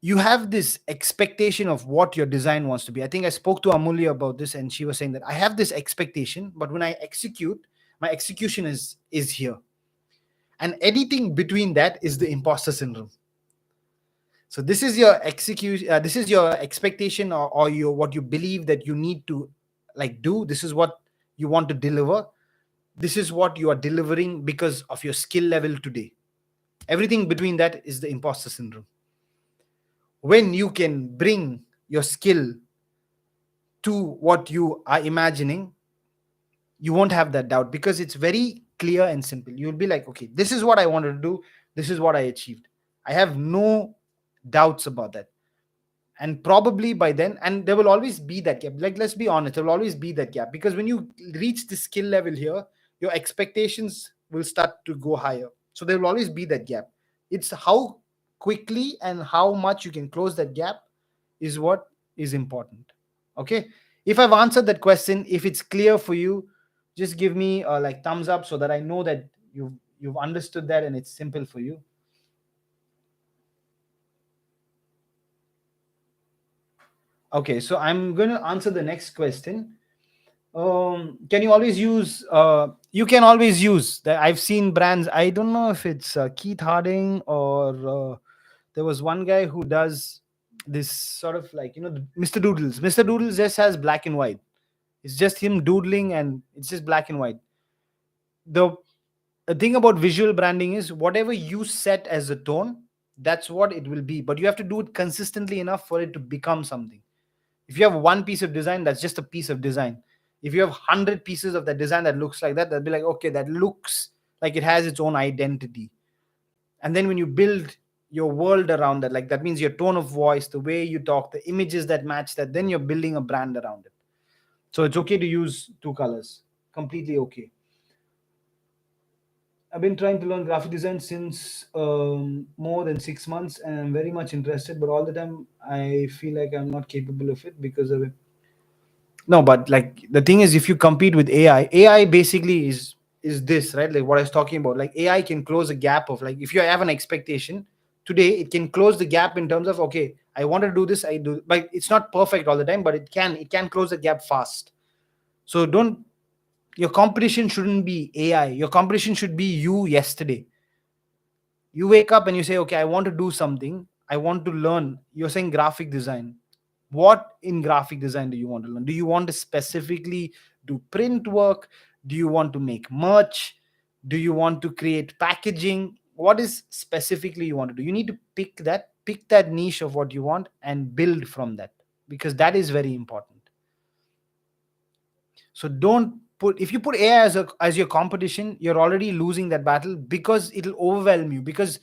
you have this expectation of what your design wants to be. I think I spoke to Amulya about this, and she was saying that I have this expectation, but when I execute, my execution is here, and anything between that is the imposter syndrome. So this is your execution, this is your expectation, or your what you believe that you need to, like, do. This is what you want to deliver. This is what you are delivering because of your skill level today. Everything between that is the imposter syndrome. When you can bring your skill to what you are imagining, you won't have that doubt, because it's very clear and simple. You'll be like, okay, this is what I wanted to do, this is what I achieved. I have no doubts about that. And probably by then, and there will always be that gap, like, let's be honest, there will always be that gap, because when you reach the skill level here, your expectations will start to go higher. So there will always be that gap. It's how quickly and how much you can close that gap is what is important. Okay, if I've answered that question, if it's clear for you, just give me like thumbs up, so that I know that you've understood that and it's simple for you. Okay, so I'm going to answer the next question. Can you always use you can always use that. I've seen brands, I don't know if it's Keith Harding, or there was one guy who does this sort of, like, Mr. Doodles just has black and white. It's just him doodling, and it's just black and white. The the thing about visual branding is, whatever you set as a tone, that's what it will be, but you have to do it consistently enough for it to become something. If you have one piece of design, that's just a piece of design. If you have 100 pieces of that design that looks like that, that'll be like, okay, that looks like it has its own identity. And then when you build your world around that, like, that means your tone of voice, the way you talk, the images that match that, then you're building a brand around it. So it's okay to use two colors. Completely okay. I've been trying to learn graphic design since more than 6 months, and I'm very much interested, but all the time I feel like I'm not capable of it because of it. No, but, like, the thing is, if you compete with AI basically is this, right? Like what I was talking about. Like, AI can close a gap of, like, if you have an expectation today, it can close the gap in terms of, okay, I want to do this, I do, but it's not perfect all the time, but it can close the gap fast. So don't your competition shouldn't be AI. Your competition should be you yesterday. You wake up and you say, okay, I want to do something, I want to learn. You're saying graphic design. What in graphic design do you want to learn? Do you want to specifically do print work? Do you want to make merch? Do you want to create packaging? What is specifically you want to do? You need to pick that niche of what you want and build from that, because that is very important. So don't put, if you put AI as your competition, you're already losing that battle, because it'll overwhelm you. Because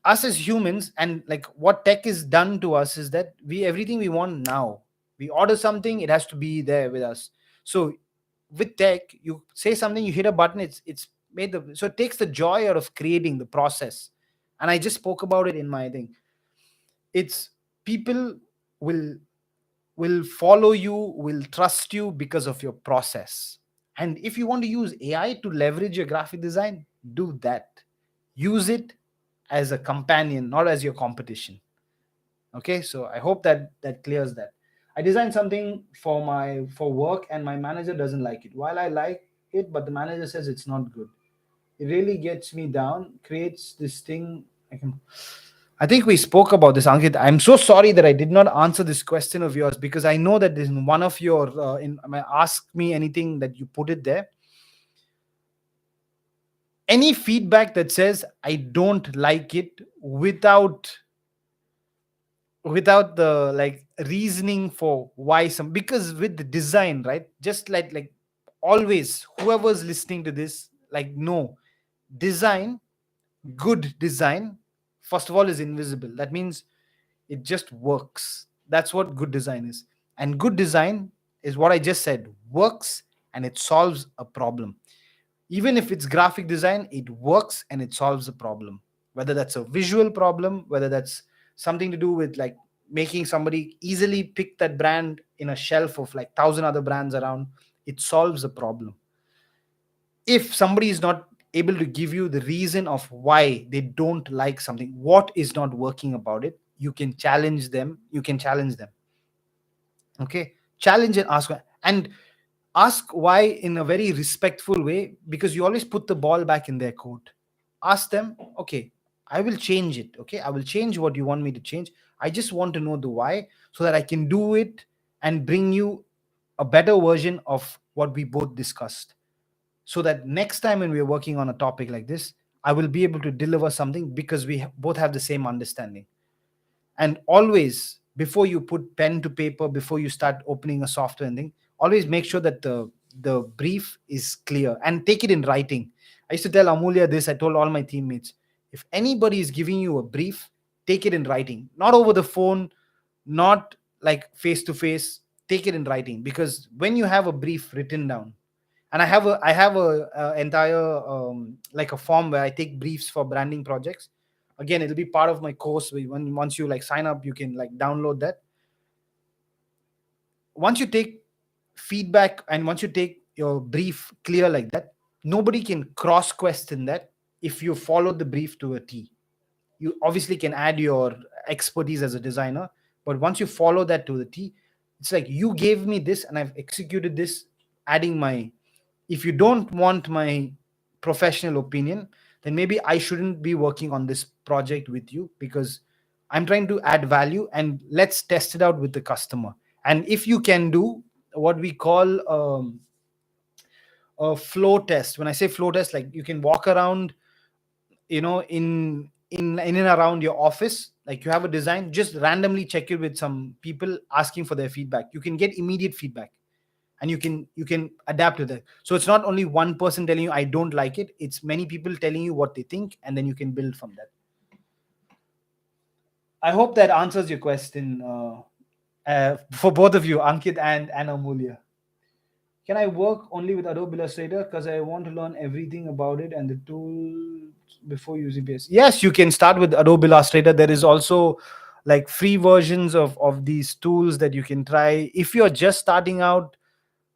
us as humans, and like what tech is done to us, is that we, everything we want now, we order something, it has to be there with us. So with tech, you say something, you hit a button, it's made the, so it takes the joy out of creating the process. And I just spoke about it in my thing. It's people will follow you, will trust you because of your process. And if you want to use AI to leverage your graphic design, do that. Use it as a companion, not as your competition. Okay, so I hope that that clears that. I designed something for work, and my manager doesn't like it. While I like it, but the manager says it's not good. It really gets me down. Creates this thing. I think we spoke about this, Ankit. I'm so sorry that I did not answer this question of yours, because I know that in one of your in my ask me anything that you put it there. Any feedback that says I don't like it without the like reasoning for why some, because with the design, right, just like always, whoever's listening to this, like, no, design, good design, first of all, is invisible. That means it just works. That's what good design is. And good design is what I just said, works, and it solves a problem. Even if it's graphic design, it works and it solves a problem, whether that's a visual problem, whether that's something to do with like making somebody easily pick that brand in a shelf of like 1,000 other brands around. It solves a problem. If somebody is not able to give you the reason of why they don't like something, what is not working about it, you can challenge them. Okay, challenge and ask, and ask why in a very respectful way, because you always put the ball back in their court. Ask them, okay, I will change it. Okay, I will change what you want me to change. I just want to know the why, so that I can do it and bring you a better version of what we both discussed, so that next time when we're working on a topic like this, I will be able to deliver something, because we both have the same understanding. And always, before you put pen to paper, before you start opening a software and thing, always make sure that the brief is clear, and take it in writing. I used to tell Amulya this, I told all my teammates, if anybody is giving you a brief, take it in writing, not over the phone, not like face to face. Take it in writing, because when you have a brief written down, and I have a entire like a form where I take briefs for branding projects. Again, it'll be part of my course. Once you like sign up, you can like download that. Once you take feedback, and once you take your brief clear like that, nobody can cross question that. If you follow the brief to a T, you obviously can add your expertise as a designer, but once you follow that to the T, it's like you gave me this and I've executed this, adding my, if you don't want my professional opinion, then maybe I shouldn't be working on this project with you, because I'm trying to add value, and let's test it out with the customer. And if you can do what we call a flow test. When I say flow test, like you can walk around, in and around your office, like you have a design, just randomly check it with some people asking for their feedback. You can get immediate feedback, and you can adapt to that. So it's not only one person telling you I don't like it, it's many people telling you what they think, and then you can build from that. I hope that answers your question, for both of you, Ankit and Amulya. Can I work only with Adobe Illustrator, because I want to learn everything about it and the tools before using PS? Yes, you can start with Adobe Illustrator. There is also like free versions of these tools that you can try. If you're just starting out,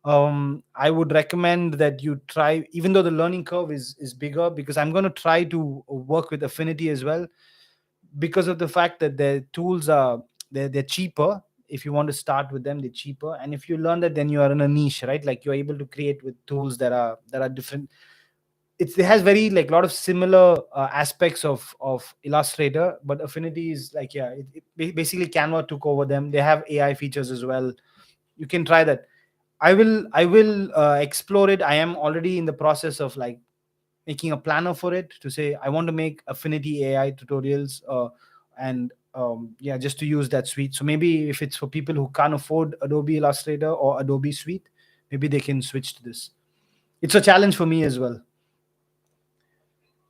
I would recommend that you try, even though the learning curve is bigger, because I'm going to try to work with Affinity as well, because of the fact that their tools are, they're cheaper. If you want to start with them, they're cheaper, and if you learn that, then you are in a niche, right? Like you're able to create with tools that are different. it has very like a lot of similar aspects of Illustrator, but Affinity is like, yeah, basically Canva took over them. They have AI features as well. You can try that. I will explore it. I am already in the process of like making a planner for it, to say I want to make Affinity AI tutorials, and yeah, just to use that suite. So maybe if it's for people who can't afford Adobe Illustrator or Adobe Suite, maybe they can switch to this. It's a challenge for me as well.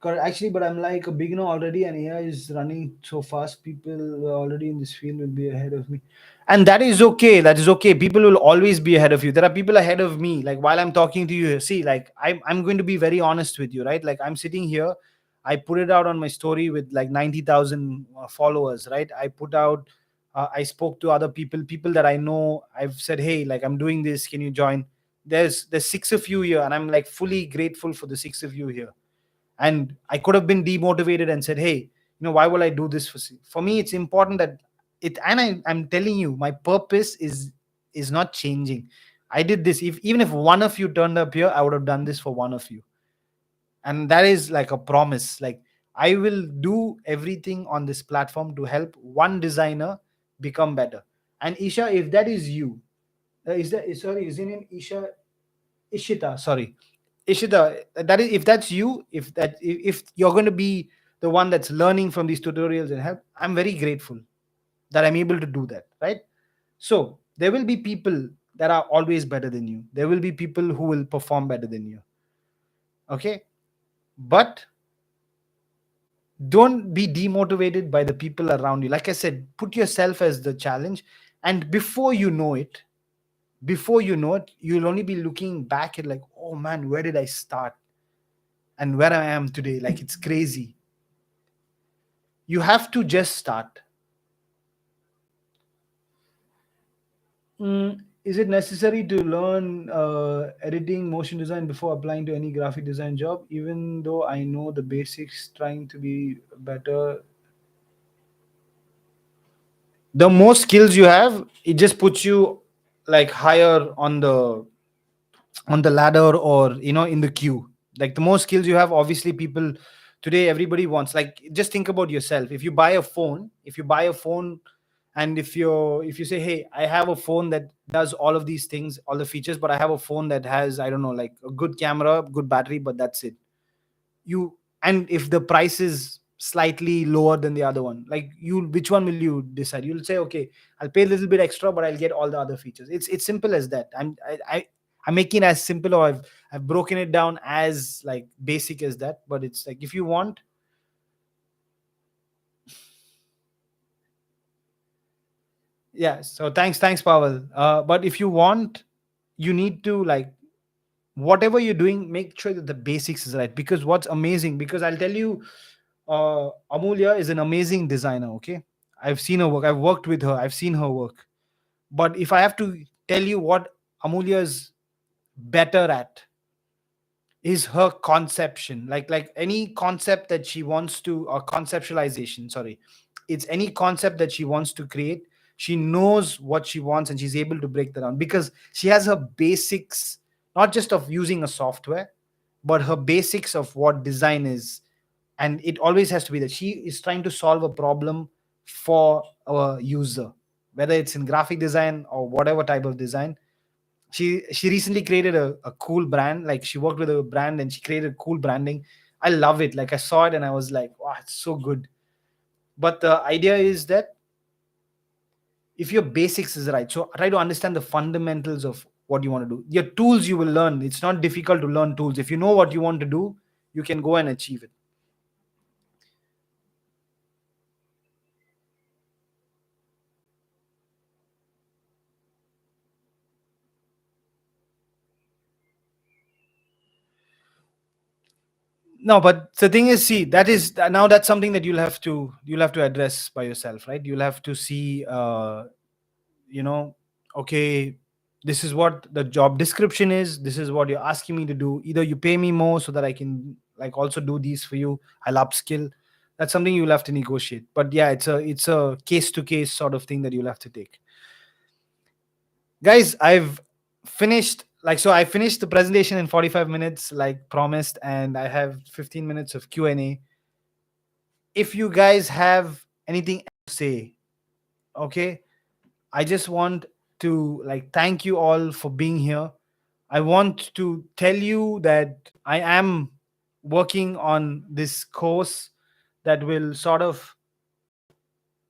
Correct. Actually, but I'm like a beginner already, and AI is running so fast. People who are already in this field will be ahead of me, and that is okay. That is okay. People will always be ahead of you. There are people ahead of me. Like while I'm talking to you, see, like I'm going to be very honest with you, right? Like I'm sitting here, I put it out on my story with like 90,000 followers, right? I put out, I spoke to other people, people that I know. I've said, hey, like I'm doing this. Can you join? There's six of you here, and I'm like fully grateful for the six of you here. And I could have been demotivated and said, hey, why will I do this for me? It's important that I'm telling you, my purpose is not changing. I did this. If even if one of you turned up here, I would have done this for one of you. And that is like a promise. Like I will do everything on this platform to help one designer become better. And Isha, if that is you, is that sorry, is your name Isha? Ishita, sorry. Ishita, that is, if that's you, if you're going to be the one that's learning from these tutorials and help, I'm very grateful that I'm able to do that, right? So there will be people that are always better than you. There will be people who will perform better than you. Okay? But don't be demotivated by the people around you. Like I said, put yourself as the challenge, and before you know it, you'll only be looking back at like, oh man, where did I start and where I am today? Like it's crazy. You have to just start. Is it necessary to learn editing, motion design before applying to any graphic design job? Even though I know the basics, trying to be better. The more skills you have, it just puts you like higher on the ladder, or in the queue. Like the more skills you have, obviously people today, everybody wants, like, just think about yourself. If you buy a phone and if you say, hey, I have a phone that does all of these things, all the features, but I have a phone that has, I don't know, like a good camera, good battery, but that's it. You And if the price is slightly lower than the other one, like, you which one will you decide? You'll say, okay, I'll pay a little bit extra, but I'll get all the other features. It's simple as that. I'm making it as simple, or I've broken it down as like basic as that. But it's like, if you want, yeah. So thanks, Pavel. But if you want, you need to, like, whatever you're doing, make sure that the basics is right. Because what's amazing, because I'll tell you, Amulya is an amazing designer. Okay, I've seen her work. I've worked with her. I've seen her work. But if I have to tell you what Amulya is better at, is her conception. Like any concept that she wants to, or conceptualization, sorry, it's any concept that she wants to create. She knows what she wants, and she's able to break that down, because she has her basics, not just of using a software, but her basics of what design is. And it always has to be that she is trying to solve a problem for a user, whether it's in graphic design or whatever type of design. She recently created a cool brand. Like, she worked with a brand and she created cool branding. I love it. Like, I saw it and I was like, wow, it's so good. But the idea is that if your basics is right, so try to understand the fundamentals of what you want to do. Your tools, you will learn. It's not difficult to learn tools. If you know what you want to do, you can go and achieve it. No, but the thing is, see, that is now, that's something that you'll have to address by yourself, right? You'll have to see, you know okay, this is what the job description is, this is what you're asking me to do. Either you pay me more so that I can, like, also do these for you. I'll upskill. That's something you'll have to negotiate. But yeah, it's a case to case sort of thing that you'll have to take. Guys, I've finished Like, so I finished the presentation in 45 minutes like promised, and I have 15 minutes of Q&A. If you guys have anything to say, okay, I just want to like thank you all for being here. I want to tell you that I am working on this course that will sort of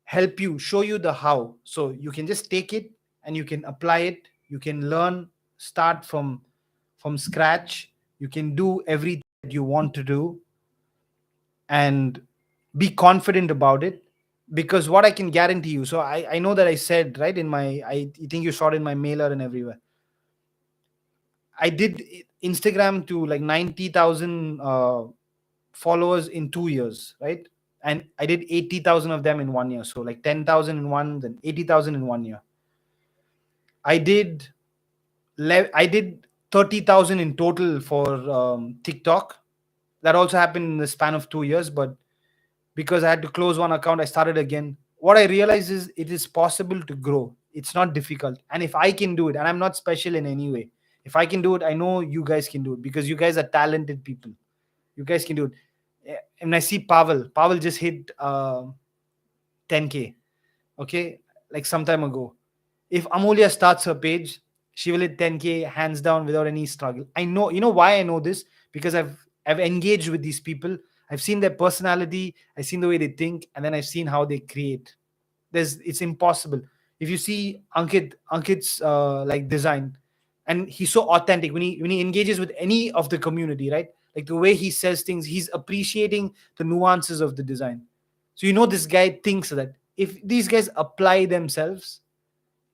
help you, show you the how. So you can just take it and you can apply it. You can learn, start from scratch. You can do everything that you want to do and be confident about it. Because what I can guarantee you, so I know that I said right in my, I think you saw it in my mailer and everywhere. I did Instagram to like 90,000 followers in 2 years, right? And I did 80,000 of them in 1 year. So like 10,000 in one, then 80,000 in 1 year. I did I did 30,000 in total for TikTok. That also happened in the span of 2 years, but because I had to close one account, I started again. What I realized is it is possible to grow. It's not difficult. And if I can do it, and I'm not special in any way, if I can do it, I know you guys can do it because you guys are talented people. You guys can do it. And I see Pavel just hit 10K, okay, like some time ago. If Amulya starts her page, she will hit 10K hands down without any struggle. I know, you know why I know this? Because I've engaged with these people. I've seen their personality, I've seen the way they think, and then I've seen how they create. It's impossible. If you see Ankit's like design, and he's so authentic when he engages with any of the community, right? Like the way he says things, he's appreciating the nuances of the design. So you know this guy thinks that if these guys apply themselves,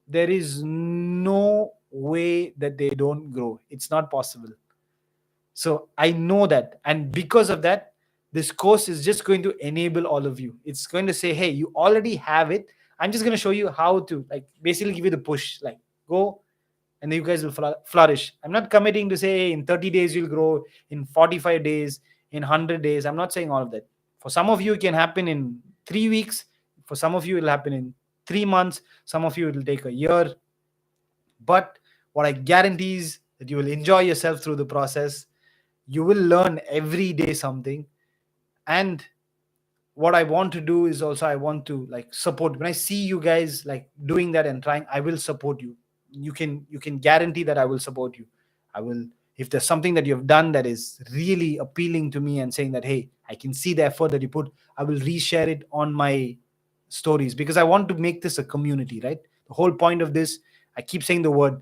there is no way that they don't grow. It's not possible. So I know that. And because of that, this course is just going to enable all of you. It's going to say, hey, you already have it. I'm just going to show you how to, like, basically give you the push. Like, go, and then you guys will flourish. I'm not committing to say, hey, in 30 days you'll grow, in 45 days, in 100 days. I'm not saying all of that. For some of you, it can happen in 3 weeks. For some of you, it'll happen in 3 months. Some of you, it'll take a year. But what I guarantee is that you will enjoy yourself through the process. You will learn every day something. And what I want to do is also I want to like support. When I see you guys like doing that and trying, I will support you. You can guarantee that I will support you. I will, if there's something that you've done that is really appealing to me and saying that, hey, I can see the effort that you put, I will reshare it on my stories because I want to make this a community, right? The whole point of this, I keep saying the word.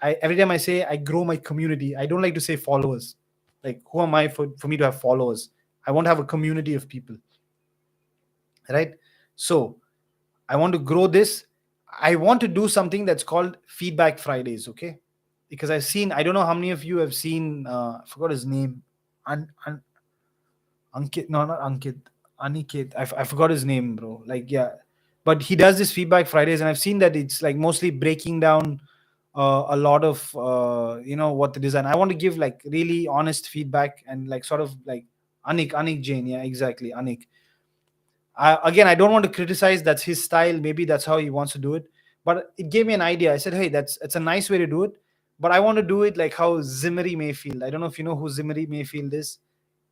Every time I say I grow my community, I don't like to say followers. Like, who am I for me to have followers? I want to have a community of people, right? So I want to grow this. I want to do something that's called Feedback Fridays, okay? Because I've seen, I don't know how many of you have seen, I forgot his name. Ankit, no, not Ankit, Aniket. I forgot his name, bro. Like, yeah, but he does this Feedback Fridays, and I've seen that it's like mostly breaking down a lot of what the design. I want to give like really honest feedback and like sort of like Anik Jain, yeah, exactly, Anik. Again, I don't want to criticize. That's his style. Maybe that's how he wants to do it. But it gave me an idea. I said, hey, it's a nice way to do it. But I want to do it like how Zimmery Mayfield. I don't know if you know who Zimmery Mayfield is.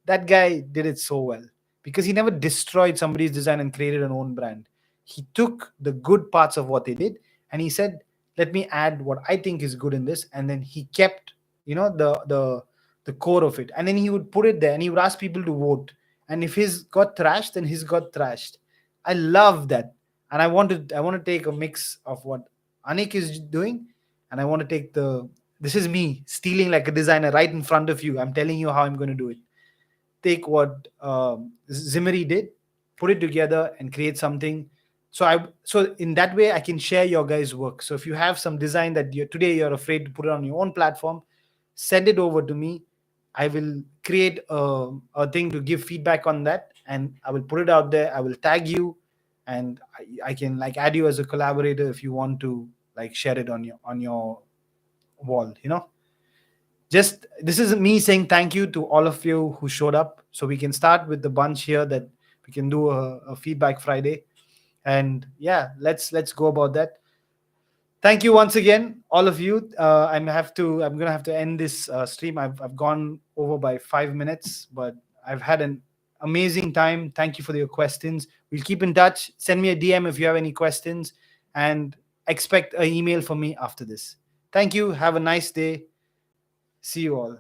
That guy did it so well because he never destroyed somebody's design and created an own brand. He took the good parts of what they did and he said, let me add what I think is good in this. And then he kept, the core of it. And then he would put it there and he would ask people to vote. And if his got thrashed, then his got thrashed. I love that. And I want to take a mix of what Anik is doing, and I want to take this is me stealing like a designer right in front of you. I'm telling you how I'm going to do it. Take what Zimmery did, put it together, and create something. So in that way, I can share your guys' work. So if you have some design that you're afraid to put it on your own platform, send it over to me. I will create a thing to give feedback on that, and I will put it out there. I will tag you, and I can like add you as a collaborator if you want to like share it on your wall. Just this is me saying thank you to all of you who showed up. So we can start with the bunch here that we can do a feedback Friday, and yeah, let's go about that. Thank you once again, all of you. I'm gonna have to end this stream. I've gone over by 5 minutes, but I've had an amazing time. Thank you for your questions. We'll keep in touch. Send me a DM if you have any questions, and expect an email from me after this. Thank you. Have a nice day. See you all.